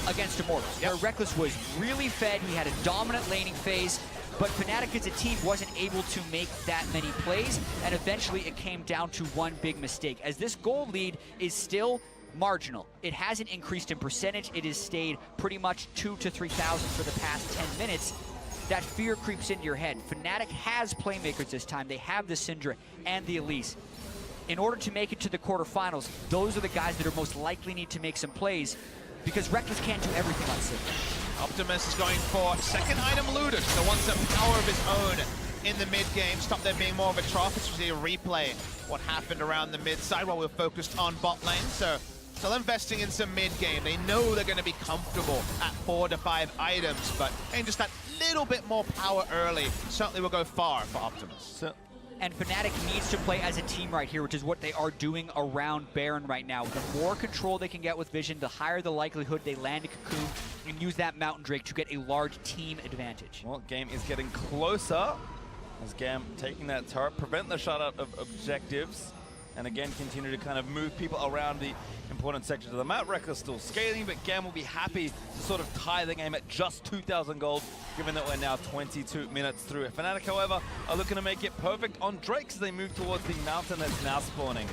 against Immortals. Where Reckless was really fed, he had a dominant laning phase, but Fnatic as a team wasn't able to make that many plays, and eventually it came down to one big mistake. As this gold lead is still marginal. It hasn't increased in percentage. It has stayed pretty much 2,000 to 3,000 for the past 10 minutes. That fear creeps into your head. Fnatic has playmakers this time. They have the Syndra and the Elise. In order to make it to the quarterfinals, those are the guys that are most likely need to make some plays, because Reckless can't do everything on Syndra. Optimus is going for second item Ludus, so wants a power of his own in the mid game. Stop there being more of a trough. It's usually a replay what happened around the mid side while we were focused on bot lane. So still investing in some mid game. They know they're going to be comfortable at 4 to 5 items, but and just that little bit more power early certainly will go far for Optimus. And Fnatic needs to play as a team right here, which is what they are doing around Baron right now. The more control they can get with Vision, the higher the likelihood they land a Cocoon and use that Mountain Drake to get a large team advantage. Well, game is getting closer as GAM taking that turret, prevent the shutout of objectives, and again continue to kind of move people around the important sections of the map. Reckless still scaling, but GAM will be happy to sort of tie the game at just 2,000 gold, given that we're now 22 minutes through. Fnatic, however, are looking to make it perfect on Drake as they move towards the mountain that's now spawning.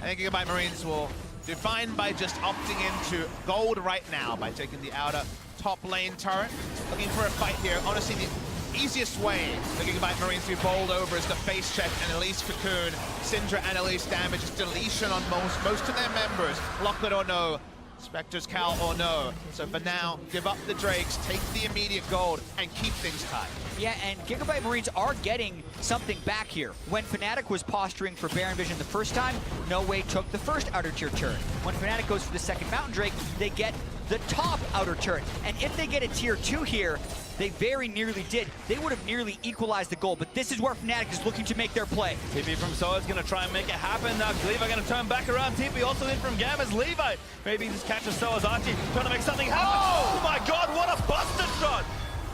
I think GIGABYTE Marines will do fine by just opting into gold right now by taking the outer top lane turret. Looking for a fight here. Honestly, the easiest way for GIGABYTE Marines to be bowled over is the face check and Elise Cocoon. Syndra and Elise damage is deletion on most of their members. Lock it or no. Spectre's Cal or no. So for now, give up the Drakes, take the immediate gold, and keep things tight. Yeah, and GIGABYTE Marines are getting something back here. When Fnatic was posturing for Baron Vision the first time, No Way took the first outer tier turret. When Fnatic goes for the second Mountain Drake, they get the top outer turret. And if they get a tier 2 here, they very nearly did. They would have nearly equalized the goal, but this is where Fnatic is looking to make their play. TP from Soaz is going to try and make it happen. Now Levi going to turn back around. TP also in from GAM as Levi. Maybe he just catches Soaz Archie, trying to make something happen. Oh my god, what a buster shot!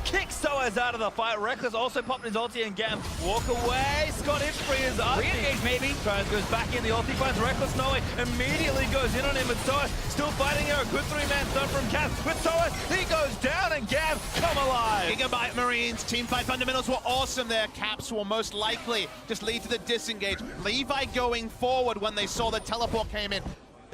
Kicks Soaz out of the fight. Reckless also popped his ulti and GAM walk away. Scott is free as Archie. Re-engage maybe. Goes back in, the ulti finds Reckless. No way, immediately goes in on him, and Soaz still fighting here. A good 3-man stun from Caps. With Soaz, he goes down, and GAM come alive. GIGABYTE Marines, team fight fundamentals were awesome there. Caps will most likely just lead to the disengage. Levi going forward when they saw the teleport came in.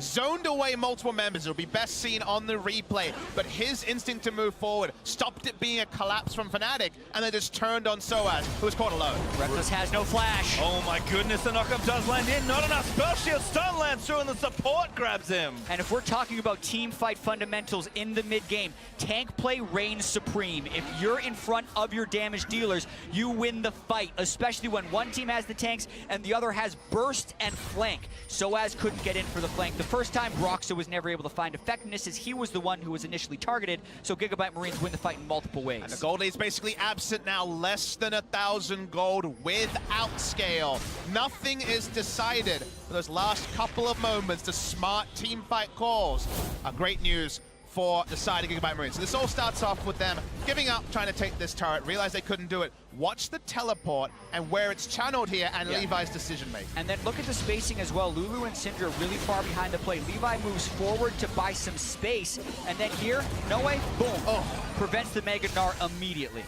Zoned away multiple members. It'll be best seen on the replay, but his instinct to move forward stopped it being a collapse from Fnatic, and they just turned on Soaz, who was caught alone. Reckless has no flash. Oh my goodness, the knockup does land in. Not enough spell shield. Stun lands through, and the support grabs him. And if we're talking about team fight fundamentals in the mid game, tank play reigns supreme. If you're in front of your damage dealers, you win the fight, especially when one team has the tanks and the other has burst and flank. Soaz couldn't get in for the flank. The the first time, Roxa was never able to find effectiveness as he was the one who was initially targeted, so GIGABYTE Marines win the fight in multiple ways. And the gold lead is basically absent now, less than 1,000 gold without scale. Nothing is decided for those last couple of moments. The smart team fight calls are great news for the side of GIGABYTE Marines. So this all starts off with them giving up, trying to take this turret, realize they couldn't do it. Watch the teleport and where it's channeled here and Levi's decision making. And then look at the spacing as well. Lulu and Syndra really far behind the play. Levi moves forward to buy some space, and then here, no way, boom, prevents the Mega Gnar immediately.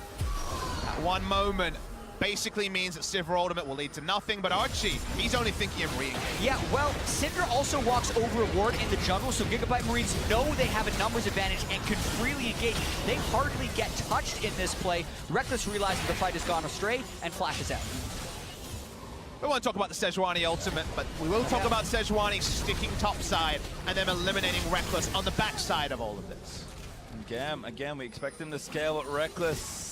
That one moment basically means that Sivir ultimate will lead to nothing, but Archie, he's only thinking of re-engage. Yeah, well, Syndra also walks over a ward in the jungle, so GIGABYTE Marines know they have a numbers advantage and can freely engage. They hardly get touched in this play. Rekkles realizes the fight has gone astray and flashes out. We want to talk about the Sejuani ultimate, but we will talk about Sejuani sticking topside and then eliminating Rekkles on the backside of all of this. And GAM, again, we expect him to scale with Rekkles.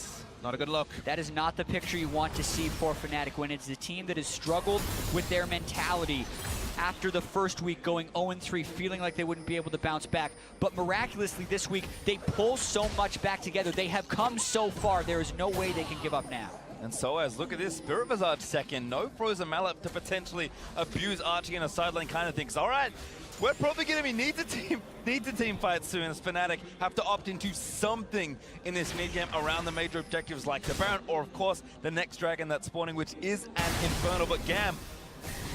Not a good look. That is not the picture you want to see for Fnatic when it's the team that has struggled with their mentality after the first week going 0-3, feeling like they wouldn't be able to bounce back. But miraculously this week, they pull so much back together. They have come so far. There is no way they can give up now. And so as look at this, Spirit Visage second, no Frozen Mallet to potentially abuse Archie in a side lane kind of thing. So, all right, we're probably going to be need to team fight soon as Fnatic have to opt into something in this mid game around the major objectives like the Baron or of course the next dragon that's spawning, which is an Infernal. But GAM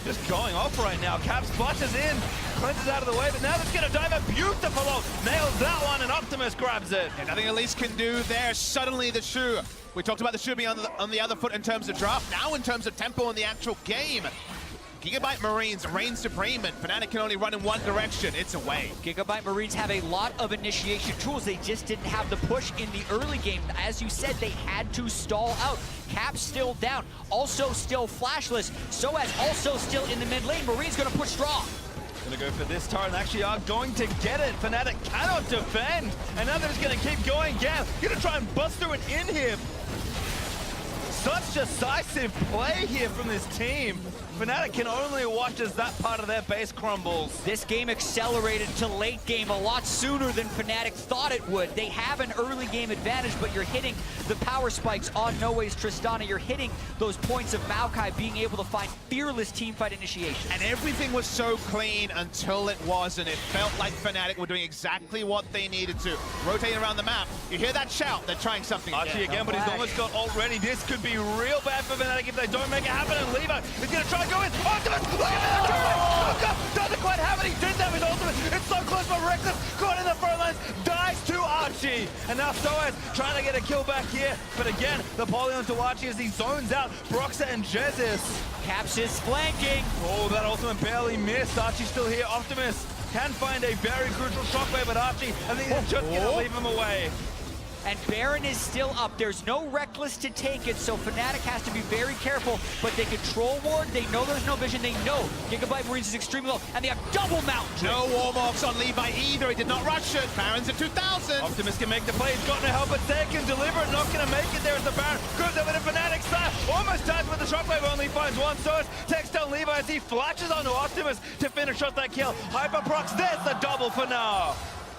just going off right now. Cap splashes in, cleanses out of the way, but now that's going to dive a beautiful ult. Nails that one and Optimus grabs it. And nothing Elise can do there. Suddenly the Shu. We talked about the Shu being on the other foot in terms of draft. Now in terms of tempo in the actual game. GIGABYTE Marines reign supreme, and Fnatic can only run in one direction. It's away. GIGABYTE Marines have a lot of initiation tools. They just didn't have the push in the early game. As you said, they had to stall out. Cap's still down, also still flashless. Soaz also still in the mid lane. Marines gonna push strong. Gonna go for this turret and actually are going to get it. Fnatic cannot defend, and now they're just gonna keep going. GAM gonna try and bust through an inhib. Such decisive play here from this team. Fnatic can only watch as that part of their base crumbles. This game accelerated to late game a lot sooner than Fnatic thought it would. They have an early game advantage, but you're hitting the power spikes on Noe's Tristana. You're hitting those points of Maokai being able to find fearless teamfight initiation. And everything was so clean until it wasn't. It felt like Fnatic were doing exactly what they needed to. Rotating around the map. You hear that shout, they're trying something Archie again, but he's almost got ult ready. This could be real bad for Fnatic if they don't make it happen. And Levi is going to try to go in. Optimus, look at that turret! Doesn't quite have it. He didn't have his ultimate. It's so close, but Rekkles caught in the front lines, dies to Archie. And now Soaz trying to get a kill back here. But again, the poly onto Archie as he zones out Broxa and Jezis. Caps is flanking. Oh, that ultimate barely missed. Archie's still here. Optimus can find a very crucial shockwave, but Archie, I think he's just going to leave him away. And Baron is still up. There's no Rekkles to take it, so Fnatic has to be very careful. But they control ward. They know there's no vision. They know GIGABYTE Marines is extremely low, and they have double mount. No Warmorks on Levi either. He did not rush it. Baron's at 2,000. Optimus can make the play. He's got no help, but they can deliver. Not going to make it there as the Baron. Goes over to Fnatic side. Almost dies with the shockwave. Only finds one. So it takes down Levi as he flashes onto Optimus to finish off that kill. Hyperprox. There's the double for now.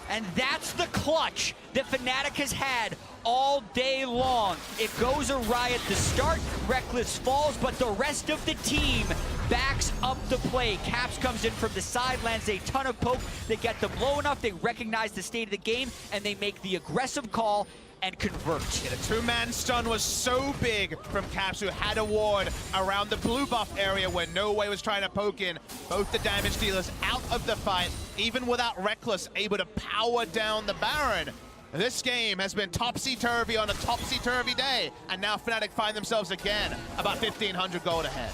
And that's the clutch that Fnatic has had all day long. It goes awry at the start, Rekkles falls, but the rest of the team backs up the play. Caps comes in from the side, lands a ton of poke. They get them low enough, they recognize the state of the game, and they make the aggressive call and convert. Yeah, the two-man stun was so big from Caps, who had a ward around the blue buff area where No Way was trying to poke in. Both the damage dealers out of the fight, even without Rekkles able to power down the Baron. This game has been topsy-turvy on a topsy-turvy day, and now Fnatic find themselves again about 1,500 gold ahead.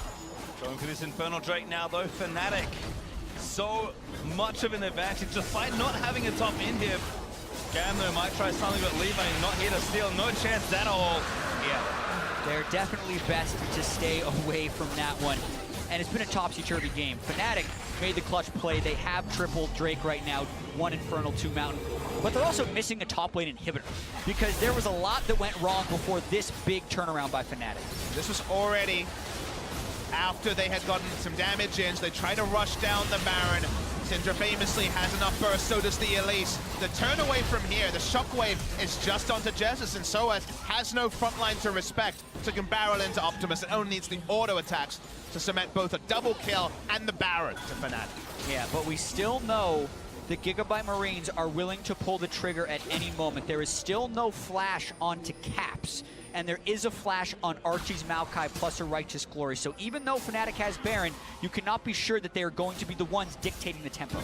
Going for this Infernal Drake now, though. Fnatic, so much of an advantage despite not having a top in here. GAM, though, might try something, but Levi not here to steal. No chance at all. Yeah, they're definitely best to stay away from that one. And it's been a topsy-turvy game. Fnatic made the clutch play. They have triple Drake right now, 1 Infernal, 2 Mountain. But they're also missing a top lane inhibitor because there was a lot that went wrong before this big turnaround by Fnatic. This was already after they had gotten some damage in, so they tried to rush down the Baron. Syndra famously has enough burst, so does the Elise. The turn away from here, the shockwave is just onto Jesus, and Soaz has no frontline to respect, so can barrel into Optimus. It only needs the auto attacks to cement both a double kill and the Baron to Fnatic. Yeah, but we still know the GIGABYTE Marines are willing to pull the trigger at any moment. There is still no flash onto Caps, and there is a flash on Archie's Maokai plus a Righteous Glory. So even though Fnatic has Baron, you cannot be sure that they are going to be the ones dictating the tempo.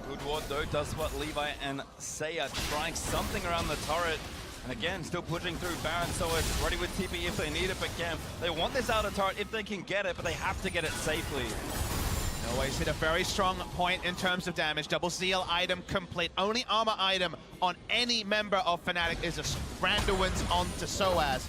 Good ward though, does what Levi and Say are trying something around the turret. And again, still pushing through Baron, so it's ready with TP if they need it, but GAM, they want this outer turret if they can get it, but they have to get it safely. Always hit a very strong point in terms of damage. Double Zeal item complete. Only armor item on any member of Fnatic is a Brandowin's onto Soaz.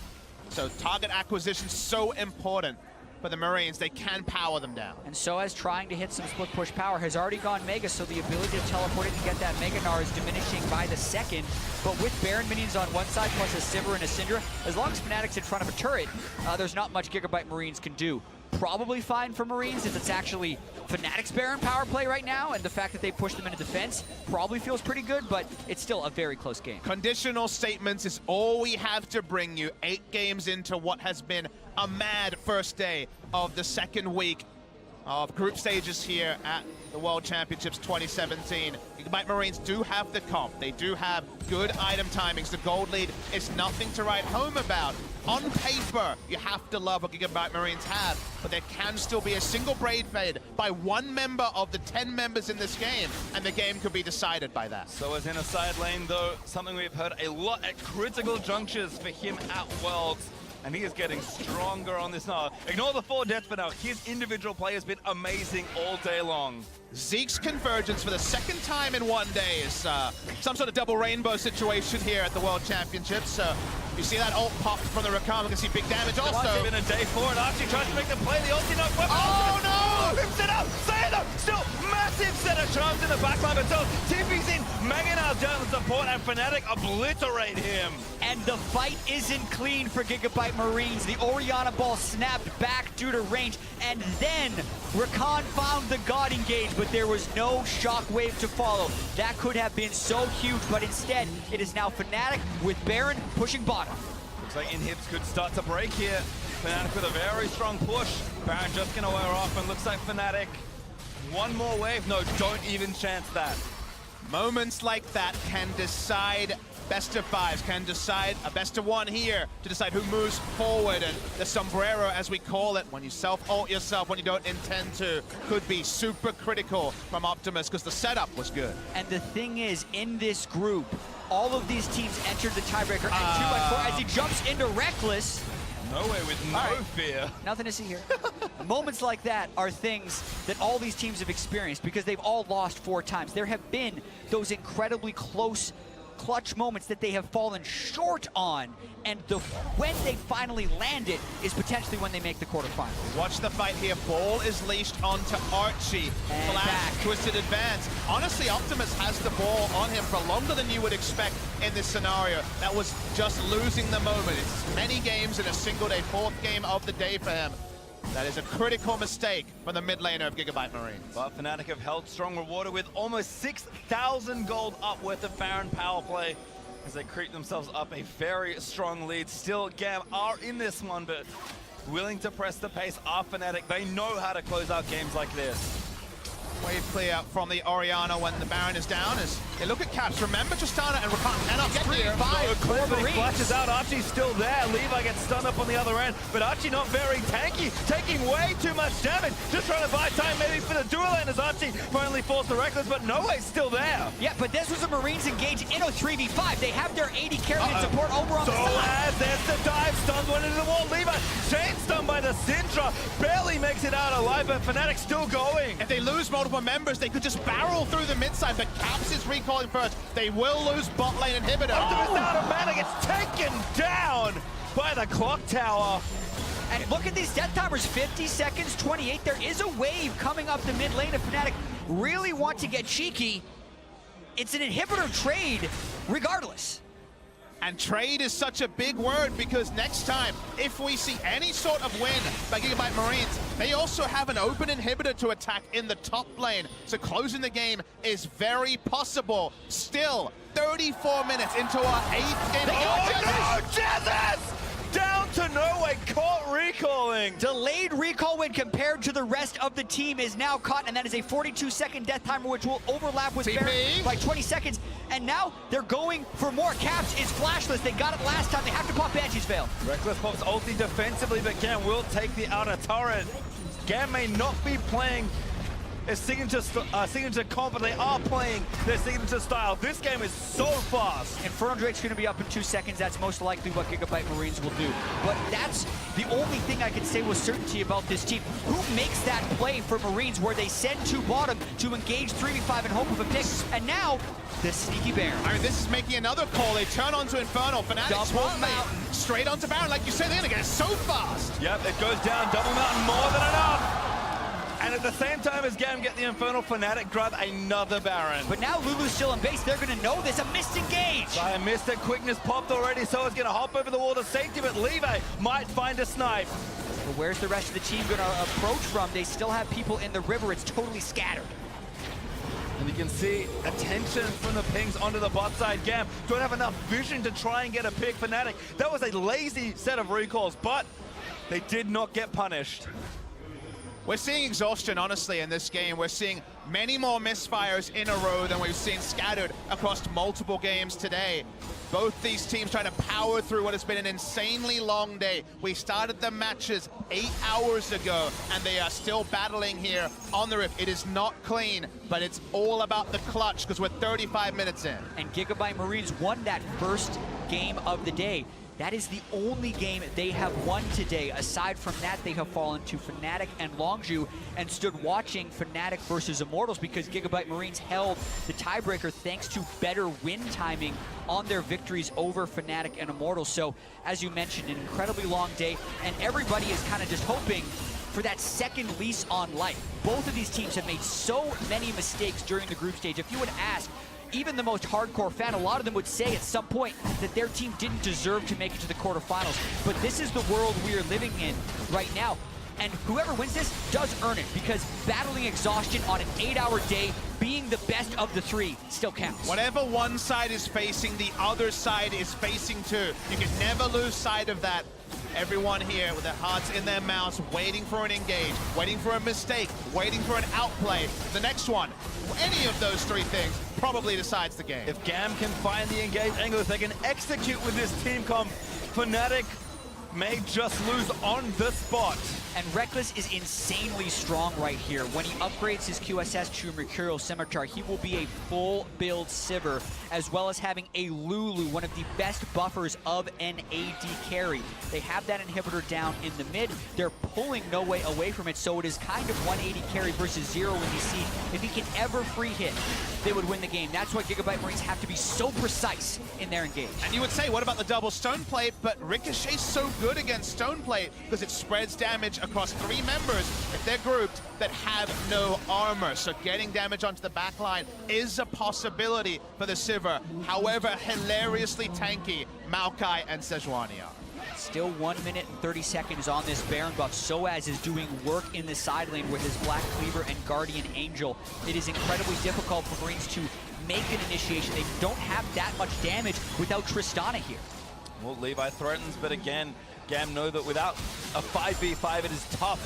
So target acquisition so important for the Marines. They can power them down. And Soaz trying to hit some split push power has already gone Mega, so the ability to teleport in to get that Mega Gnar is diminishing by the second. But with Baron minions on one side plus a Sivir and a Syndra, as long as Fnatic's in front of a turret, there's not much GIGABYTE Marines can do. Probably fine for Marines if it's actually Fnatic's Baron power play right now, and the fact that they push them into defense probably feels pretty good, but it's still a very close game. Conditional statements is all we have to bring you 8 games into what has been a mad first day of the second week of group stages here at the World Championships 2017. GIGABYTE Marines do have the comp. They do have good item timings. The gold lead is nothing to write home about. On paper, you have to love what GIGABYTE Marines have, but there can still be a single Braid Fade by one member of the 10 members in this game, and the game could be decided by that. So as in a side lane though, something we've heard a lot at critical junctures for him at Worlds. And he is getting stronger on this now. Ignore the 4 deaths for now. His individual play has been amazing all day long. Zeke's convergence for the second time in one day is some sort of double rainbow situation here at the World Championships. You see that ult pop from the Rakam. You can see big damage also. It's been a day 4, and Archie tries to make the play. The ulti not weapon. Oh no! Rips it up! Sayano! Still massive set of chance in the backline, but still TP's in. Mega Gnar down the support, and Fnatic obliterate him. And the fight isn't clean for GIGABYTE Marines. The Orianna ball snapped back due to range, and then Rakan found the God engage, but there was no shockwave to follow. That could have been so huge, but instead, it is now Fnatic with Baron pushing bottom. Looks like inhibs could start to break here. Fnatic with a very strong push. Baron just gonna wear off, and looks like Fnatic. One more wave. No, don't even chance that. Moments like that can decide best of 5s, can decide a best of 1 here to decide who moves forward, and the sombrero, as we call it, when you self-ult yourself when you don't intend to, could be super critical from Optimus because the setup was good. And the thing is, in this group, all of these teams entered the tiebreaker at 2-4 as he jumps into Reckless. No way with no fear. Nothing to see here. Moments like that are things that all these teams have experienced because they've all lost 4 times. There have been those incredibly close clutch moments that they have fallen short on, and when they finally land it is potentially when they make the quarterfinals. Watch the fight here. Ball is leashed onto Archie. And Flash, back. twisted advance. Honestly, Optimus has the ball on him for longer than you would expect in this scenario. That was just losing the moment. It's many games in a single day, 4th game of the day for him. That is a critical mistake from the mid laner of GIGABYTE Marines. But Fnatic have held strong, rewarded with almost 6,000 gold up worth of Baron power play as they creep themselves up a very strong lead. Still, GAM are in this one, but willing to press the pace are Fnatic. They know how to close out games like this. Wave clear from the Orianna when the Baron is down. As they look at Caps, remember Tristana and Rakan cannot get here. 3-5 Clear, for but he Marines. flashes out. Archie's still there. Levi gets stunned up on the other end, but Archie not very tanky, taking way too much damage. Just trying to buy time maybe for the dual lane as Archie finally falls to Reckless, but Noe's still there. Yeah, but this was a Marines engage in a 3v5. They have their 80 carry and support over on the side. There's the dive, stuns one into the wall. Levi, chain stun by the Syndra, barely makes it out alive, but Fnatic still going. If they lose multiple members, they could just barrel through the mid side, but Caps is recalling first. They will lose bot lane inhibitor. Optimus out of mana, gets taken down by the clock tower. And look at these death timers, 50 seconds, 28. There is a wave coming up the mid lane if Fnatic really want to get cheeky. It's an inhibitor trade regardless. And trade is such a big word because next time, if we see any sort of win by GIGABYTE Marines, they also have an open inhibitor to attack in the top lane. So closing the game is very possible. Still, 34 minutes into our 8th game. Oh no, Jesus! Down to Norway, caught recalling. Delayed recall when compared to the rest of the team is now caught, and that is a 42-second death timer, which will overlap with Baron by 20 seconds. And now they're going for more. Caps is flashless. They got it last time. They have to pop Banshee's Veil. Reckless pops ulti defensively, but GAM will take the outer turret. GAM may not be playing a signature comp, but they are playing their signature style. This game is so fast. Inferno Drake's going to be up in 2 seconds. That's most likely what GIGABYTE Marines will do. But that's the only thing I can say with certainty about this team. Who makes that play for Marines where they send to bottom to engage 3v5 in hope of a pick? And now, the sneaky Baron. I mean, this is making another call. They turn onto Inferno. Fnatic Double Mountain. Straight onto Baron. Like you said, they're going to get it so fast. Yep, it goes down. Double Mountain, more than enough. And at the same time as GAM get the Infernal, Fnatic grab another Baron. But now Lulu's still in base. They're going to know this. A missed engage. Fire missed it. Quickness popped already, so it's going to hop over the wall to safety, but Levi might find a snipe. But where's the rest of the team going to approach from? They still have people in the river. It's totally scattered. And you can see attention from the pings onto the bot side. GAM don't have enough vision to try and get a pick. Fnatic, that was a lazy set of recalls, but they did not get punished. We're seeing exhaustion, honestly, in this game. We're seeing many more misfires in a row than we've seen scattered across multiple games today. Both these teams trying to power through what has been an insanely long day. We started the matches 8 hours ago, and they are still battling here on the Rift. It is not clean, but it's all about the clutch because we're 35 minutes in. And GIGABYTE Marines won that first game of the day. That is the only game they have won today. Aside from that, they have fallen to Fnatic and Longzhu and stood watching Fnatic versus Immortals because GIGABYTE Marines held the tiebreaker thanks to better win timing on their victories over Fnatic and Immortals. So, as you mentioned, an incredibly long day, and everybody is kind of just hoping for that second lease on life. Both of these teams have made so many mistakes during the group stage. If you would ask even the most hardcore fan, a lot of them would say at some point that their team didn't deserve to make it to the quarterfinals. But this is the world we are living in right now. And whoever wins this does earn it because battling exhaustion on an 8-hour day, being the best of the three, still counts. Whatever one side is facing, the other side is facing too. You can never lose sight of that. Everyone here with their hearts in their mouths, waiting for an engage, waiting for a mistake, waiting for an outplay. The next one, any of those three things, probably decides the game. If GAM can find the engage angle, if they can execute with this team comp, Fnatic may just lose on the spot. And Reckless is insanely strong right here. When he upgrades his QSS to Mercurial Scimitar, he will be a full build Sivir, as well as having a Lulu, one of the best buffers of an AD carry. They have that inhibitor down in the mid. They're pulling no way away from it, so it is kind of 180 carry versus 0 in the siege. If he can ever free hit, they would win the game. That's why GIGABYTE Marines have to be so precise in their engage. And you would say, what about the double stone plate? But Ricochet's so good against stone plate because it spreads damage across 3 members if they're grouped that have no armor. So getting damage onto the backline is a possibility for the Sivir. However, hilariously tanky Maokai and Sejuani are. Still 1 minute and 30 seconds on this Baron buff. Soaz is doing work in the side lane with his Black Cleaver and Guardian Angel. It is incredibly difficult for Marines to make an initiation. They don't have that much damage without Tristana here. Well, Levi threatens, but again, GAM know that without a 5v5, it is tough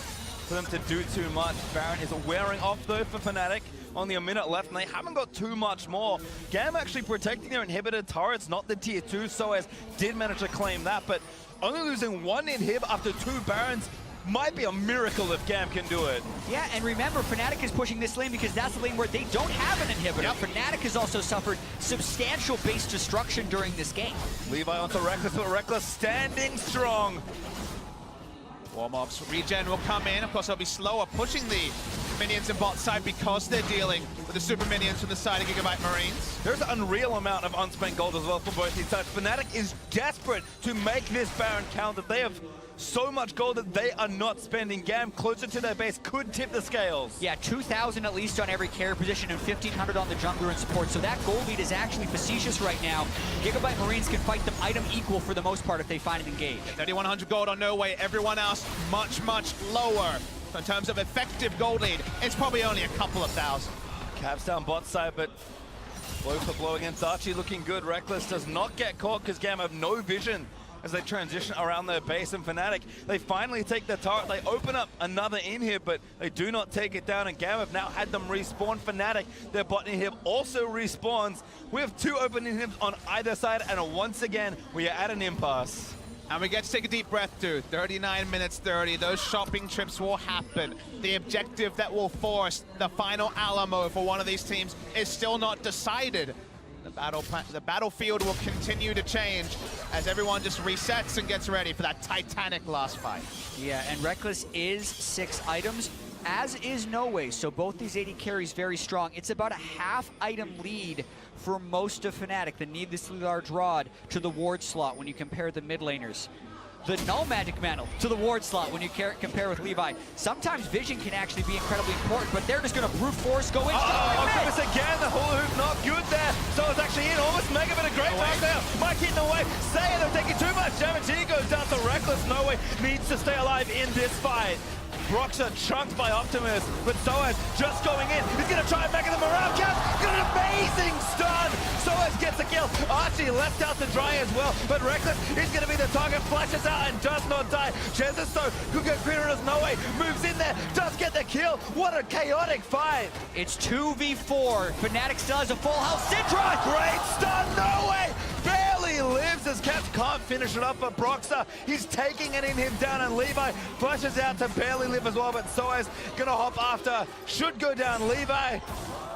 for them to do too much. Baron is wearing off though for Fnatic. Only a minute left, and they haven't got too much more. GAM actually protecting their inhibitor turrets, not the tier 2, Soaz did manage to claim that, but only losing 1 inhib after 2 Barons might be a miracle if GAM can do it. Yeah, and remember, Fnatic is pushing this lane because that's the lane where they don't have an inhibitor. Yep. Fnatic has also suffered substantial base destruction during this game. Levi onto Reckless, but Reckless standing strong. Warm-ups, regen will come in. Of course, they'll be slower pushing the minions in bot side because they're dealing with the super minions from the side of GIGABYTE Marines. There's an unreal amount of unspent gold as well for both these sides. Fnatic is desperate to make this Baron count. That they have so much gold that they are not spending. GAM closer to their base could tip the scales. Yeah, 2,000 at least on every carry position and 1,500 on the jungler and support. So that gold lead is actually facetious right now. GIGABYTE Marines can fight them item equal for the most part if they find it engaged. 3,100 gold on No Way. Everyone else much, much lower. So in terms of effective gold lead, it's probably only a couple of thousand. Caps down bot side, but blow for blow against Archie looking good. Reckless does not get caught because GAM have no vision as they transition around their base. And Fnatic, they finally take the turret. They open up another in here, but they do not take it down. And GAM have now had them respawn. Fnatic, their bot inhib also respawns. We have 2 open inhibs on either side, and once again, we are at an impasse. And we get to take a deep breath, dude. 39 minutes 30. Those shopping trips will happen. The objective that will force the final Alamo for one of these teams is still not decided. The battlefield will continue to change as everyone just resets and gets ready for that titanic last fight. Yeah, and Reckless is 6 items, as is No Way. So both these AD carries very strong. It's about a half item lead for most of Fnatic, the needlessly large rod to the ward slot when you compare the mid laners. The null magic mantle to the ward slot when you compare with Levi. Sometimes vision can actually be incredibly important, but they're just going to brute force go in. Optimus again, the hula hoop not good there. So it's actually in, almost Mega, but a great back there. Mike hitting away, Saya, they're taking too much damage. He goes down to Reckless. No Way needs to stay alive in this fight. Broxah chunked by Optimus, but Soaz just going in. He's going to try and make it the morale cap. Got an amazing stun. Soaz gets a kill. Archie left out to dry as well, but Reckless is going to be the target. Flashes out and does not die. Chezisto could get greener as No Way. Moves in there, does get the kill. What a chaotic fight. It's 2v4. Fnatic still has a full house. Syndra! Great stun, No Way. Barely lives as Caps can't finish it up, but Broxah, he's taking it in him down, and Levi flushes out to barely live as well, but Soaz gonna hop after. Should go down. Levi,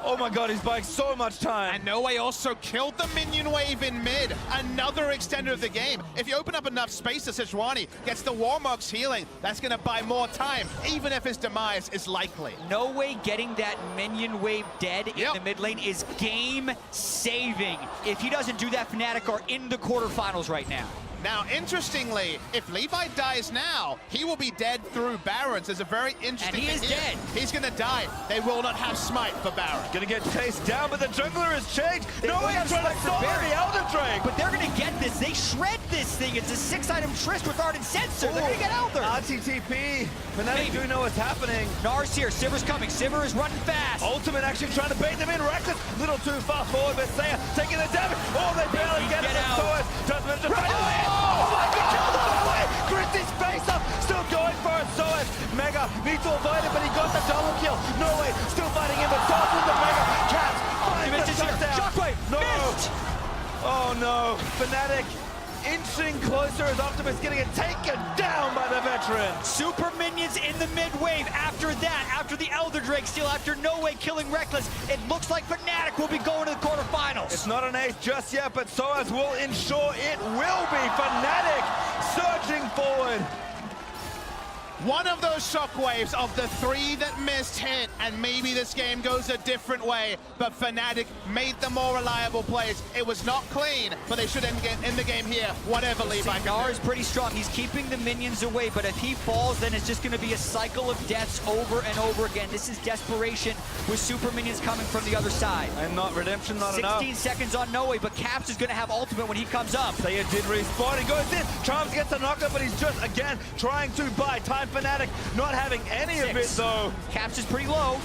oh my god, he's buying so much time. And No Way also killed the minion wave in mid. Another extender of the game. If you open up enough space to Sejuani, gets the Warmog's healing, that's going to buy more time, even if his demise is likely. No Way getting that minion wave dead in the mid lane is game saving. If he doesn't do that, Fnatic are in the quarterfinals right now. Now, interestingly, if Levi dies now, he will be dead through Barons. There's a very interesting And he is dead. He's going to die. They will not have smite for Baron. Gonna get chased down, but the jungler has changed. No Way have trying to smite for stop Baron. the Elder Drake. But they're going to get this. They shred this thing. It's a 6-item Trist with Ardent Sensor. They're going to get Elder. RTTP. Fnatic do know what's happening. Nars here. Sivir's coming. Sivir is running fast. Ultimate actually trying to bait them in. Reckless, little too far forward, but Saya taking the damage. Oh, they barely get it. Soaz does manage to find a way. Oh my god, killed him all the way. Christie's face up, still going for it. Soaz, Mega needs to avoid it, but he got the double kill. No Way, still fighting him, but Soaz with the Mega. Caps finds the shutdown. Shockwave, no. missed. Oh no, Fnatic inching closer as Optimus getting it taken down by the veteran. Super minions in the mid wave. After that, after the Elder Drake steal, after No Way killing Reckless, it looks like Fnatic will be going to the quarterfinals. It's not an ace just yet, but Soaz will ensure it will be. Fnatic surging forward. One of those shockwaves of the 3 that missed hit, and maybe this game goes a different way, but Fnatic made the more reliable plays. It was not clean, but they should end the game here, whatever Levi can Cigar do. is pretty strong. He's keeping the minions away, but if he falls, then it's just going to be a cycle of deaths over and over again. This is desperation with super minions coming from the other side. And not redemption, not 16 enough. seconds on No Way, but Caps is going to have ultimate when he comes up. Saya did respawn, he goes in. Charms gets a knockup, but he's just, again, trying to buy time. Fnatic not having any of it, though. Caps is pretty low.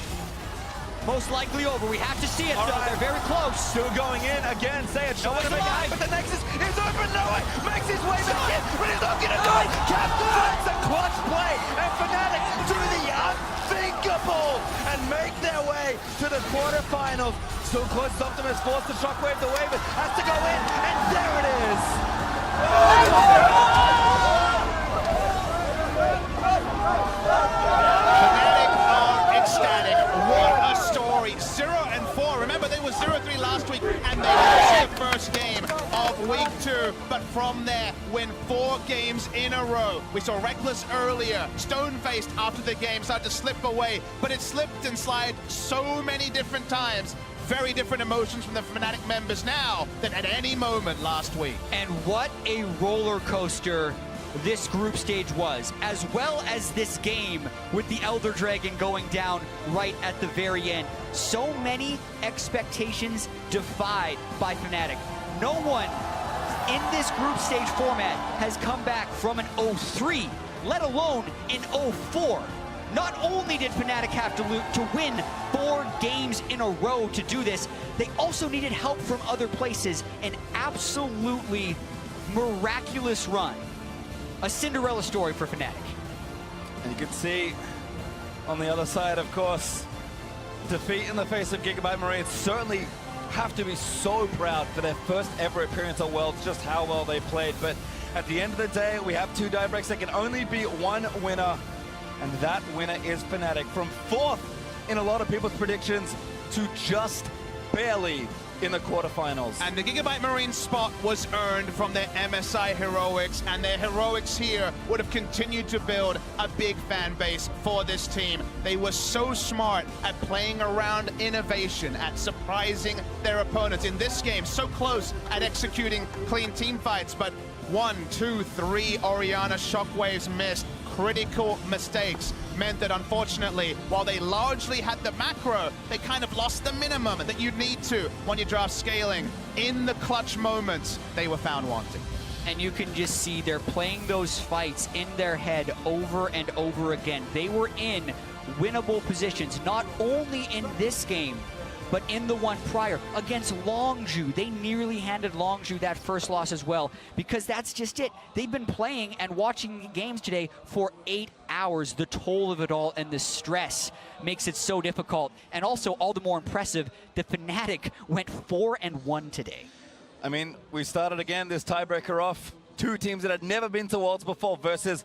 Most likely over. We have to see it, though. Right. They're very close. Still going in again. Saya trying to make it alive. but the Nexus is open. No Way makes his way back in, but he's not gonna do it. Cap finds a clutch play, and Fnatic do the unthinkable and make their way to the quarterfinals. Still close. Optimus forced the shockwave. The wave has to go in, and there it is. Fnatic are ecstatic. What a story. 0-4. Remember, they were 0-3 last week, and they lost the first game of week 2. But from there, win 4 games in a row. We saw Reckless earlier, stone-faced after the game, started to slip away, but it slipped and slid so many different times. Very different emotions from the Fnatic members now than at any moment last week. And what a roller coaster this group stage was, as well as this game with the Elder Dragon going down right at the very end. So many expectations defied by Fnatic. No one in this group stage format has come back from an 0-3, let alone an 0-4. Not only did Fnatic have to win 4 games in a row to do this, they also needed help from other places. An absolutely miraculous run. A Cinderella story for Fnatic. And you can see on the other side, of course, defeat in the face of GIGABYTE Marines. Certainly have to be so proud for their first ever appearance at Worlds, just how well they played. But at the end of the day, we have 2 tiebreaks. There can only be one winner, and that winner is Fnatic. From 4th in a lot of people's predictions to just barely in the quarterfinals. And the GIGABYTE Marine spot was earned from their MSI heroics, and their heroics here would have continued to build a big fan base for this team. They were so smart at playing around innovation, at surprising their opponents. In this game, so close at executing clean team fights, but 1, 2, 3 Orianna shockwaves missed. Critical mistakes meant that, unfortunately, while they largely had the macro, they kind of lost the minimum that you need to when you draft scaling. In the clutch moments, they were found wanting. And you can just see they're playing those fights in their head over and over again. They were in winnable positions, not only in this game, but in the one prior against Longzhu. They nearly handed Longzhu that first loss as well, because that's just it. They've been playing and watching games today for 8 hours. The toll of it all and the stress makes it so difficult. And also, all the more impressive, the Fnatic went 4-1 today. I mean, we started again this tiebreaker off. 2 teams that had never been to Worlds before versus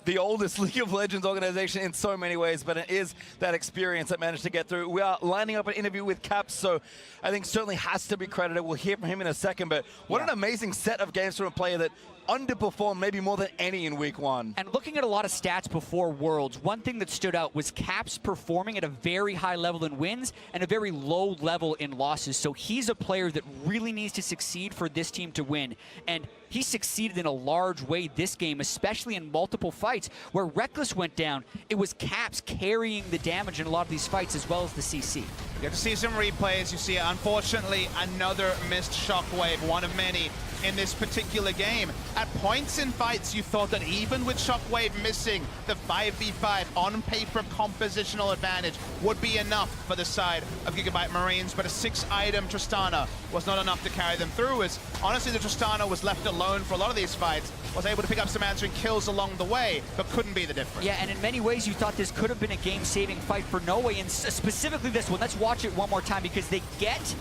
the oldest League of Legends organization in so many ways, but it is that experience that managed to get through. We are lining up an interview with Caps, so I think certainly has to be credited. We'll hear from him in a second, but what an amazing set of games from a player that underperformed maybe more than any in week 1. And looking at a lot of stats before Worlds, one thing that stood out was Caps performing at a very high level in wins and a very low level in losses. So he's a player that really needs to succeed for this team to win. And he succeeded in a large way this game, especially in multiple fights. Where Reckless went down, it was Caps carrying the damage in a lot of these fights, as well as the CC. You have to see some replays. You see, unfortunately, another missed shockwave, one of many in this particular game. At points in fights, you thought that even with shockwave missing, the 5v5 on-paper compositional advantage would be enough for the side of GIGABYTE Marines, but a 6-item Tristana was not enough to carry them through, as honestly the Tristana was left alone for a lot of these fights, was able to pick up some answering kills along the way, but couldn't be the difference. Yeah, and in many ways you thought this could have been a game-saving fight for Noe, and specifically this one. Let's watch it one more time, because they get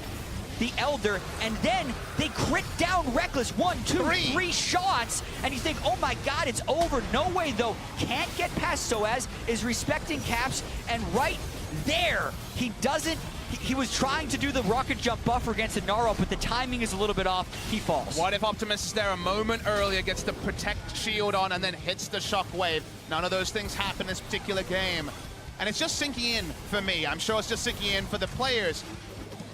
the Elder, and then they crit down Reckless. 1, 2, 3 shots, and you think, oh my god, it's over. No way, though. Can't get past Soaz, is respecting Caps, and right there, he doesn't. He was trying to do the rocket jump buffer against Inaro, but the timing is a little bit off. He falls. What if Optimus is there a moment earlier, gets the protect shield on, and then hits the shockwave? None of those things happen in this particular game. And it's just sinking in for me. I'm sure it's just sinking in for the players,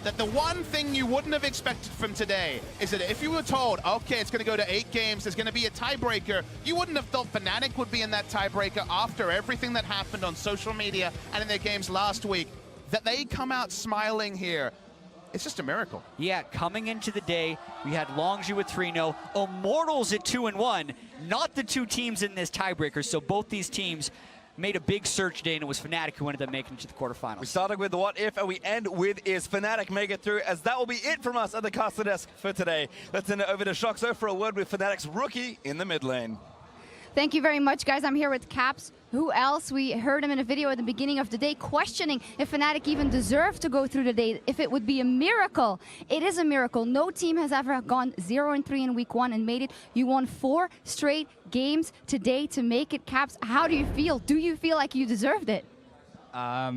that the one thing you wouldn't have expected from today is that if you were told, okay, it's going to go to 8 games, there's going to be a tiebreaker, you wouldn't have thought Fnatic would be in that tiebreaker after everything that happened on social media and in their games last week. That they come out smiling here, it's just a miracle. Yeah, coming into the day, we had Longzhu at 3-0, Immortals at 2-1, not the 2 teams in this tiebreaker, so both these teams made a big surge today, and it was Fnatic who ended up making it to the quarterfinals. We started with the what if, and we end with is Fnatic make it through, as that will be it from us at the caster desk for today. Let's send it over to Shoxo for a word with Fnatic's rookie in the mid lane. Thank you very much, guys. I'm here with Caps. Who else? We heard him in a video at the beginning of the day questioning if Fnatic even deserved to go through the day, if it would be a miracle. It is a miracle. No team has ever gone 0-3 in week 1 and made it. You won 4 straight games today to make it. Caps, how do you feel? Do you feel like you deserved it? I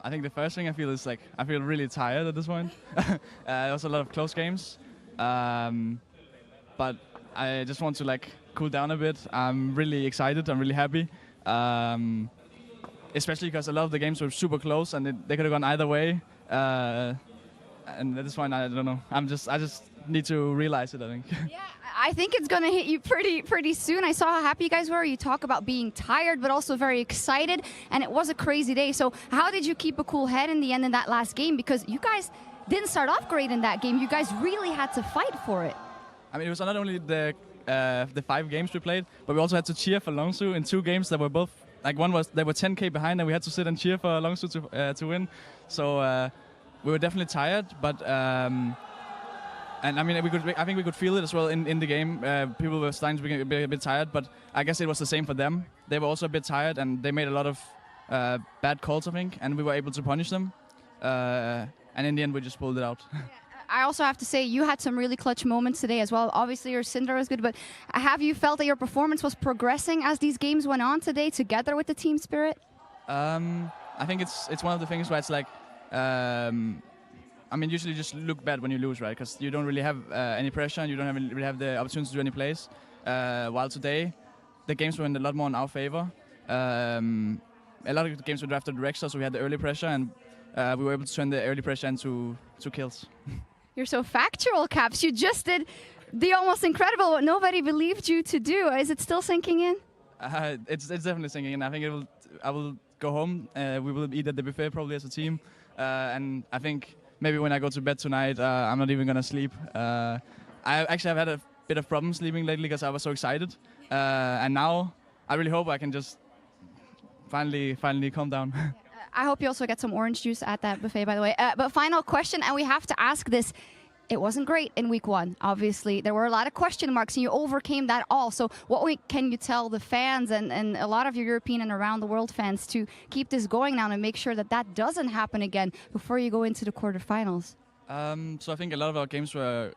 think the first thing I feel is I feel really tired at this point. There was a lot of close games. But I just want to cool down a bit. I'm really excited. I'm really happy. Especially because a lot of the games were super close and they could have gone either way. And at this point, I don't know. I just need to realize it, I think. Yeah, I think it's going to hit you pretty soon. I saw how happy you guys were. You talk about being tired, but also very excited, and it was a crazy day. So how did you keep a cool head in the end in that last game? Because you guys didn't start off great in that game. You guys really had to fight for it. I mean, it was not only the 5 games we played, but we also had to cheer for Longsu in 2 games that were both, like one was, they were 10k behind and we had to sit and cheer for Longsu to win. So we were definitely tired, but and I mean, I think we could feel it as well in the game. People were starting to be a bit tired, but I guess it was the same for them. They were also a bit tired and they made a lot of bad calls, I think, and we were able to punish them. And in the end, we just pulled it out. I also have to say you had some really clutch moments today as well. Obviously, your Syndra was good, but have you felt that your performance was progressing as these games went on today together with the team spirit? I think it's one of the things where it's like, I mean, usually you just look bad when you lose, right? Because you don't really have any pressure and you don't really have the opportunity to do any plays. While today, the games went a lot more in our favor. A lot of the games were drafted Rexer, so we had the early pressure and we were able to turn the early pressure into 2 kills. You're so factual, Caps. You just did the almost incredible what nobody believed you to do. Is it still sinking in? It's definitely sinking in. I think I will go home. We will eat at the buffet probably as a team. And I think maybe when I go to bed tonight, I'm not even going to sleep. I actually have had a bit of problem sleeping lately because I was so excited. And now I really hope I can just finally calm down. I hope you also get some orange juice at that buffet, by the way. But final question, and we have to ask this. It wasn't great in week 1, obviously. There were a lot of question marks, and you overcame that all. So what can you tell the fans and a lot of your European and around the world fans to keep this going now and make sure that that doesn't happen again before you go into the quarterfinals? So I think a lot of our games were,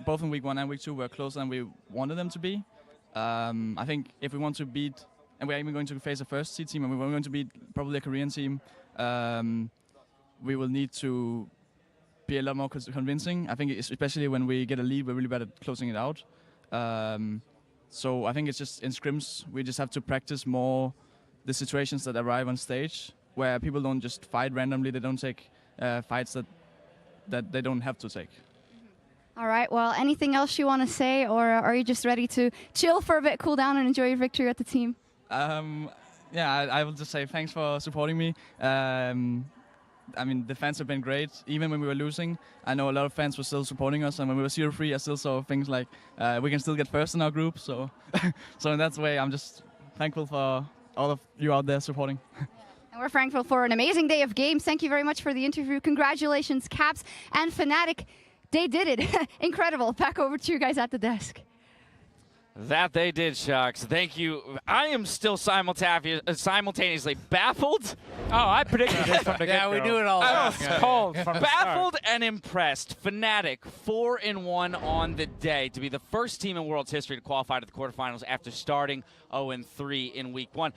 both in week 1 and week 2, were closer than we wanted them to be. I think if we want to beat, and we're even going to face a first seed team, and we're going to beat probably a Korean team, we will need to be a lot more convincing. I think especially when we get a lead, we're really bad at closing it out. So I think it's just in scrims, we just have to practice more the situations that arrive on stage, where people don't just fight randomly, they don't take fights that they don't have to take. All right, well, anything else you want to say, or are you just ready to chill for a bit, cool down, and enjoy your victory at the team? Yeah, I will just say thanks for supporting me. I mean, the fans have been great, even when we were losing. I know a lot of fans were still supporting us, and when we were 0-3, I still saw things like we can still get first in our group. So, so in that way, I'm just thankful for all of you out there supporting. And we're thankful for an amazing day of games. Thank you very much for the interview. Congratulations, Caps and Fnatic. They did it. Incredible. Back over to you guys at the desk. That they did, Shocks. Thank you. I am still simultaneously baffled. Oh, I predicted this from the get-go. Yeah, we knew it all. I was cold from the baffled and impressed. Fnatic 4-1 on the day to be the first team in world's history to qualify to the quarterfinals after starting 0-3 in week 1.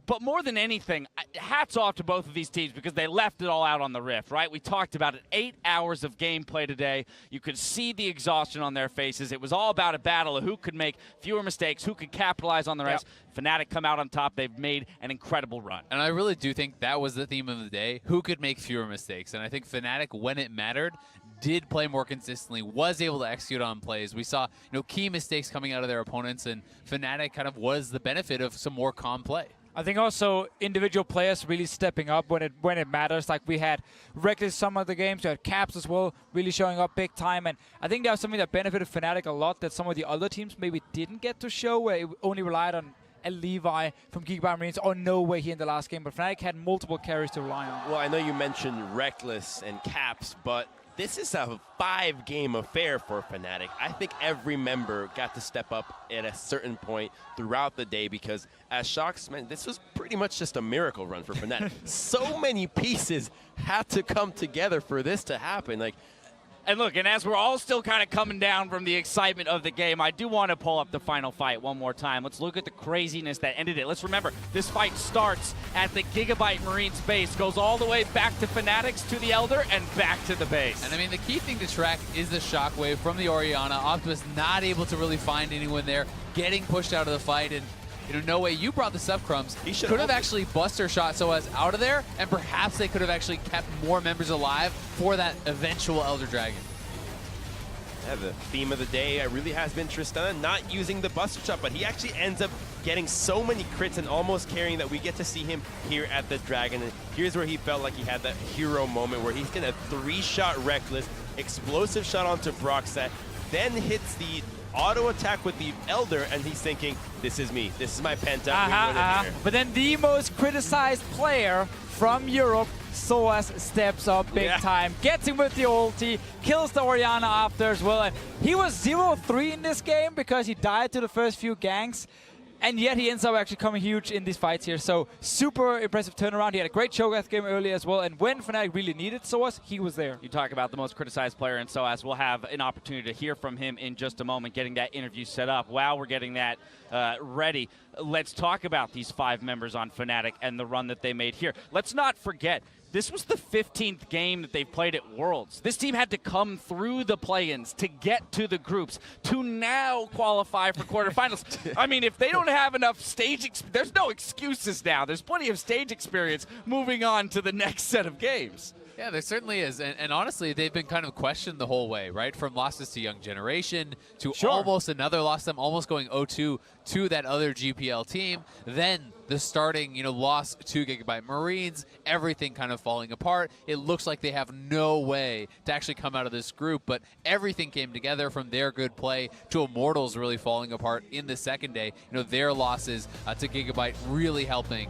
But more than anything, hats off to both of these teams because they left it all out on the Rift, right? We talked about it, 8 hours of gameplay today. You could see the exhaustion on their faces. It was all about a battle of who could make fewer mistakes, who could capitalize on the rest. Yep. Fnatic come out on top. They've made an incredible run. And I really do think that was the theme of the day, who could make fewer mistakes. And I think Fnatic, when it mattered, did play more consistently, was able to execute on plays. We saw key mistakes coming out of their opponents, and Fnatic kind of was the benefit of some more calm play. I think also individual players really stepping up when it matters. Like we had Reckless some of the games, we had Caps as well, really showing up big time. And I think that was something that benefited Fnatic a lot that some of the other teams maybe didn't get to show, where it only relied on a Levi from GIGABYTE Marines or no way here in the last game. But Fnatic had multiple carries to rely on. Well, I know you mentioned Reckless and Caps, but this is a 5-game affair for Fnatic. I think every member got to step up at a certain point throughout the day because, as Shocks mentioned, this was pretty much just a miracle run for Fnatic. So many pieces had to come together for this to happen. And look, and as we're all still kind of coming down from the excitement of the game, I do want to pull up the final fight one more time. Let's look at the craziness that ended it. Let's remember, this fight starts at the GIGABYTE Marines base, goes all the way back to Fnatic's, to the Elder, and back to the base. And I mean, the key thing to track is the shockwave from the Orianna. Optimus not able to really find anyone there, getting pushed out of the fight, and no way. You brought this up, Crumbs. He could have actually Buster shot Soaz out of there, and perhaps they could have actually kept more members alive for that eventual Elder Dragon. Yeah, the theme of the day really has been Tristana not using the Buster Shot, but he actually ends up getting so many crits and almost carrying that we get to see him here at the Dragon. And here's where he felt like he had that hero moment where he's getting a 3-shot Reckless, explosive shot onto Broxat, then hits the auto attack with the Elder, and he's thinking, this is me. This is my penta. Here. But then the most criticized player from Europe, Soaz, steps up big time, gets him with the ulti, kills the Orianna after as well. And he was 0-3 in this game because he died to the first few ganks. And yet he ends up actually coming huge in these fights here. So super impressive turnaround. He had a great Cho'Gath game earlier as well. And when Fnatic really needed Soaz, he was there. You talk about the most criticized player in Soaz. We'll have an opportunity to hear from him in just a moment, getting that interview set up. While we're getting that ready, let's talk about these 5 members on Fnatic and the run that they made here. Let's not forget, this was the 15th game that they've played at Worlds. This team had to come through the play-ins to get to the groups to now qualify for quarterfinals. I mean, if they don't have enough stage there's no excuses now. There's plenty of stage experience moving on to the next set of games. Yeah, there certainly is. And honestly, they've been kind of questioned the whole way, right? From losses to Young Generation to almost another loss, them almost going 0-2 to that other GPL team. Then the starting, loss to GIGABYTE Marines, everything kind of falling apart. It looks like they have no way to actually come out of this group, but everything came together from their good play to Immortals really falling apart in the second day. Their losses to GIGABYTE really helping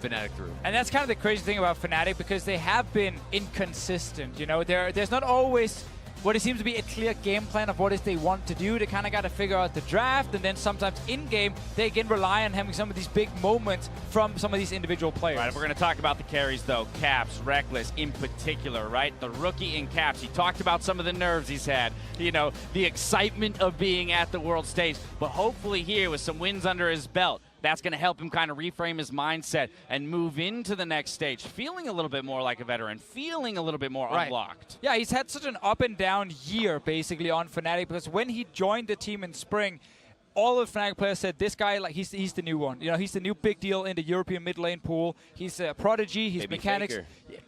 Fnatic through. And that's kind of the crazy thing about Fnatic, because they have been inconsistent. There's not always what it seems to be a clear game plan of what it is they want to do. They kind of got to figure out the draft, and then sometimes in-game, they again rely on having some of these big moments from some of these individual players. Right, we're going to talk about the carries, though. Caps, Reckless in particular, right? The rookie in Caps, he talked about some of the nerves he's had, the excitement of being at the world stage. But hopefully here, with some wins under his belt, that's going to help him kind of reframe his mindset and move into the next stage, feeling a little bit more like a veteran, feeling a little bit more unlocked. Yeah, he's had such an up and down year, basically, on Fnatic, because when he joined the team in spring, all of the Fnatic players said, this guy, he's the new one. He's the new big deal in the European mid lane pool. He's a prodigy. His mechanics.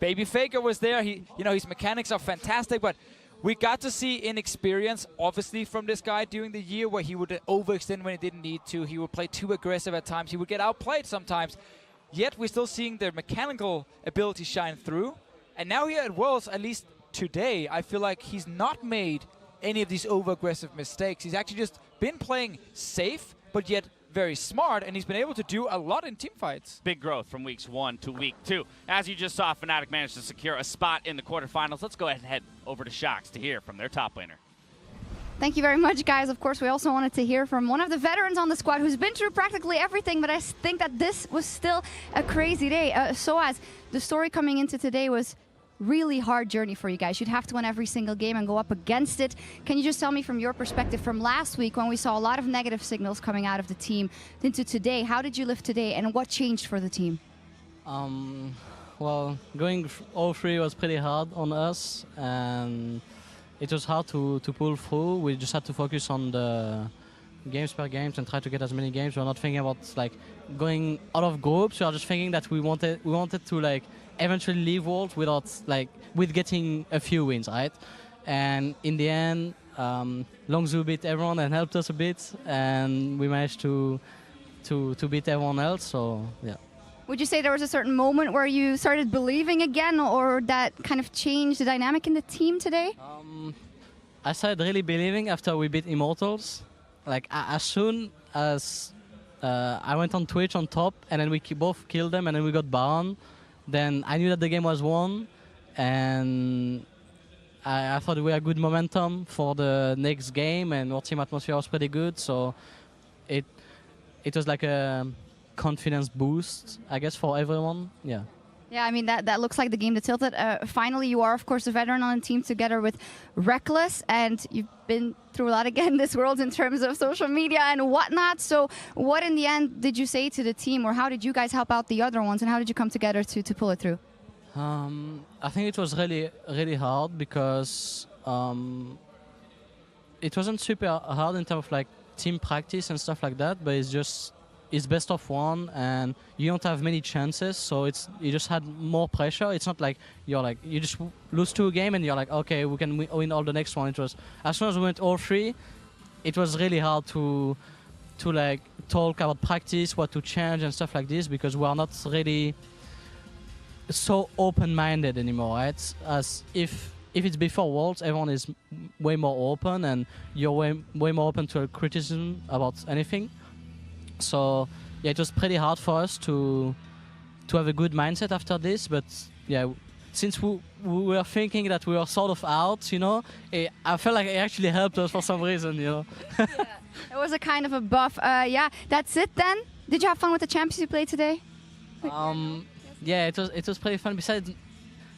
Baby Faker was there. His mechanics are fantastic, but we got to see inexperience, obviously, from this guy during the year, where he would overextend when he didn't need to. He would play too aggressive at times. He would get outplayed sometimes. Yet we're still seeing the mechanical ability shine through. And now here at Worlds, at least today, I feel like he's not made any of these over-aggressive mistakes. He's actually just been playing safe, but yet very smart, and he's been able to do a lot in team fights. Big growth from weeks 1 to week 2. As you just saw, Fnatic managed to secure a spot in the quarterfinals. Let's go ahead and head over to Shox to hear from their top laner. Thank you very much, guys. Of course, we also wanted to hear from one of the veterans on the squad who's been through practically everything, but I think that this was still a crazy day. Soaz, the story coming into today was really hard journey for you guys. You'd have to win every single game and go up against it. Can you just tell me from your perspective from last week, when we saw a lot of negative signals coming out of the team, into today, how did you live today and what changed for the team? Well, going all 3 was pretty hard on us, and it was hard to pull through. We just had to focus on the games per games and try to get as many games. We're not thinking about going out of groups. We are just thinking that we wanted to eventually leave Worlds with getting a few wins, right? And in the end, Longzhu beat everyone and helped us a bit, and we managed to beat everyone else. So yeah. Would you say there was a certain moment where you started believing again, or that kind of changed the dynamic in the team today? I started really believing after we beat Immortals. As soon as I went on Twitch on top, and then we both killed them, and then we got Baron. Then I knew that the game was won, and I thought we had good momentum for the next game, and our team atmosphere was pretty good. So it was like a confidence boost, I guess, for everyone. Yeah. Yeah, I mean, that looks like the game that tilted. Finally, you are, of course, a veteran on the team together with Reckless, and you've been through a lot again this world in terms of social media and whatnot. So what, in the end, did you say to the team, or how did you guys help out the other ones, and how did you come together to pull it through? I think it was really, really hard, because it wasn't super hard in terms of team practice and stuff like that, but it's just it's best of one, and you don't have many chances, so you just had more pressure. It's not like you just lose 2 games and you're like, okay, we can win all the next one. It was as soon as we went all 3, it was really hard to like talk about practice, what to change and stuff like this, because we are not really so open-minded anymore, right? As if it's before Worlds, everyone is way more open, and you're way more open to criticism about anything. So yeah, it was pretty hard for us to have a good mindset after this. But yeah, since we were thinking that we were sort of out, you know, I felt like it actually helped us for some reason, you know. Yeah, it was a kind of a buff. Yeah, that's it then. Did you have fun with the champions you played today? Yeah, it was pretty fun. Besides,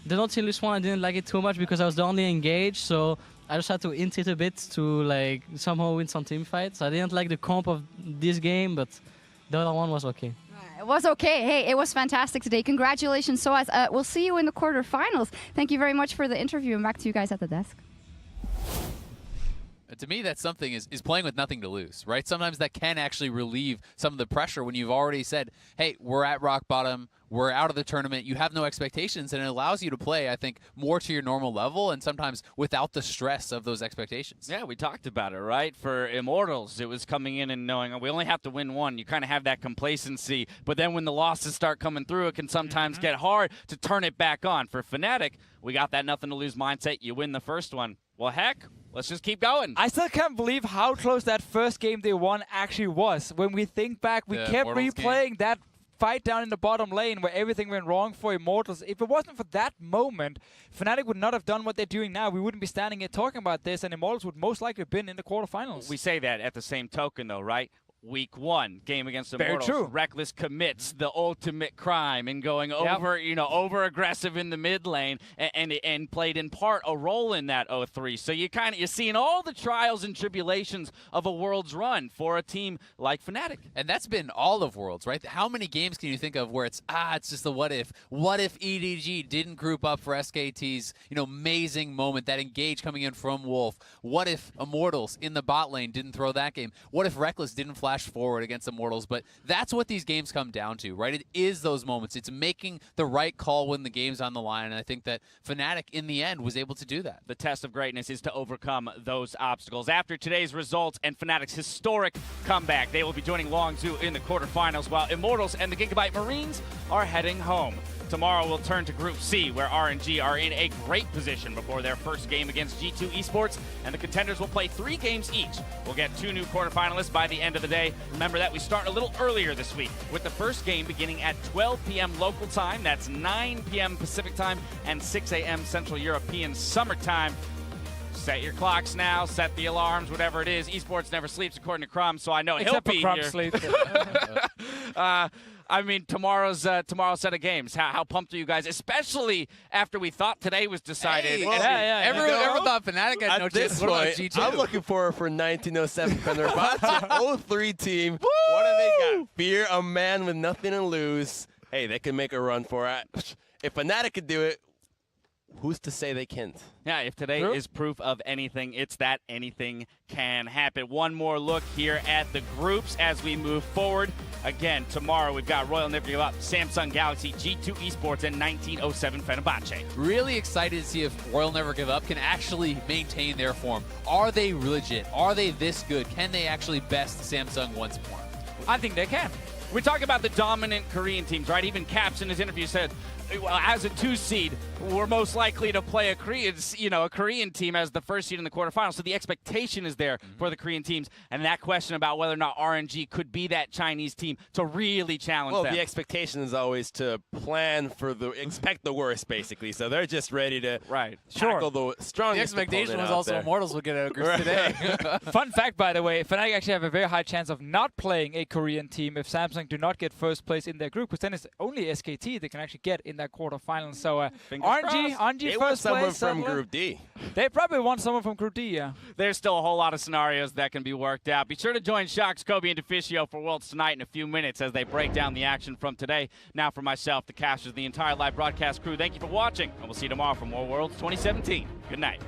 the Nautilus one, I didn't like it too much because I was the only engaged, so I just had to int it a bit to like somehow win some team fights. I didn't like the comp of this game, but the other one was okay. It was okay. Hey, it was fantastic today. Congratulations, Soaz. We'll see you in the quarterfinals. Thank you very much for the interview, and back to you guys at the desk. To me, that's something is playing with nothing to lose, right? Sometimes that can actually relieve some of the pressure when you've already said, hey, we're at rock bottom, we're out of the tournament, you have no expectations, and it allows you to play, I think, more to your normal level and sometimes without the stress of those expectations. Yeah, we talked about it, right? For Immortals, it was coming in and knowing, oh, we only have to win one. You kind of have that complacency, but then when the losses start coming through, it can sometimes get hard to turn it back on. For Fnatic, we got that nothing to lose mindset. You win the first one. Well, heck, let's just keep going. I still can't believe how close that first game they won actually was. When we think back, we kept replaying that fight down in the bottom lane where everything went wrong for Immortals. If it wasn't for that moment, Fnatic would not have done what they're doing now. We wouldn't be standing here talking about this, and Immortals would most likely have been in the quarterfinals. We say that at the same token, though, right? Week 1, game against Immortals. Very true. Reckless commits the ultimate crime in going over, over aggressive in the mid lane and played in part a role in that 0-3. So you're seeing all the trials and tribulations of a Worlds run for a team like Fnatic. And that's been all of Worlds, right? How many games can you think of where it's just the what if? What if EDG didn't group up for SKT's, amazing moment, that engage coming in from Wolf? What if Immortals in the bot lane didn't throw that game? What if Reckless didn't flash forward against Immortals? But that's what these games come down to, right? It is those moments. It's making the right call when the game's on the line, and I think that Fnatic in the end was able to do that. The test of greatness is to overcome those obstacles. After today's results and Fnatic's historic comeback, they will be joining Longzhu in the quarterfinals, while Immortals and the GIGABYTE Marines are heading home. Tomorrow we'll turn to Group C, where RNG are in a great position before their first game against G2 Esports, and the contenders will play 3 games each. We'll get 2 new quarterfinalists by the end of the day. Remember that we start a little earlier this week, with the first game beginning at 12 p.m. local time. That's 9 p.m. Pacific time and 6 a.m. Central European Summer Time. Set your clocks now, set the alarms, whatever it is. Esports never sleeps, according to Crum, so I know he'll be here. Sleeps. I mean, tomorrow's set of games. How pumped are you guys? Especially after we thought today was decided. Hey, everyone thought Fnatic had no chance. What about G2? I'm looking forward for 1907 Fenerbahce 03 team. What do they got? Fear, a man with nothing to lose. Hey, they can make a run for it. If Fnatic could do it, who's to say they can't? Yeah, if today is proof of anything, it's that anything can happen. One more look here at the groups as we move forward. Again, tomorrow we've got Royal Never Give Up, Samsung Galaxy, G2 Esports, and 1907 Fenerbahce. Really excited to see if Royal Never Give Up can actually maintain their form. Are they legit? Are they this good? Can they actually best Samsung once more? I think they can. We're talking about the dominant Korean teams, right? Even Caps in his interview said, well, as a 2 seed, we're most likely to play a Korean team as the first seed in the quarterfinals. So the expectation is there for the Korean teams, and that question about whether or not RNG could be that Chinese team to really challenge them. Well, the expectation is always to plan for expect the worst, basically. So they're just ready to tackle the strongest. The expectation was also Immortals would get out of groups today. Fun fact, by the way, Fnatic actually have a very high chance of not playing a Korean team if Samsung do not get first place in their group, because then it's only SKT they can actually get in that quarterfinal. So RNG first place. Someone from Group D. They probably want someone from Group D, yeah. There's still a whole lot of scenarios that can be worked out. Be sure to join Shocks, Kobe, and Deficio for Worlds tonight in a few minutes as they break down the action from today. Now for myself, the casters, the entire live broadcast crew, thank you for watching, and we'll see you tomorrow for more Worlds 2017. Good night.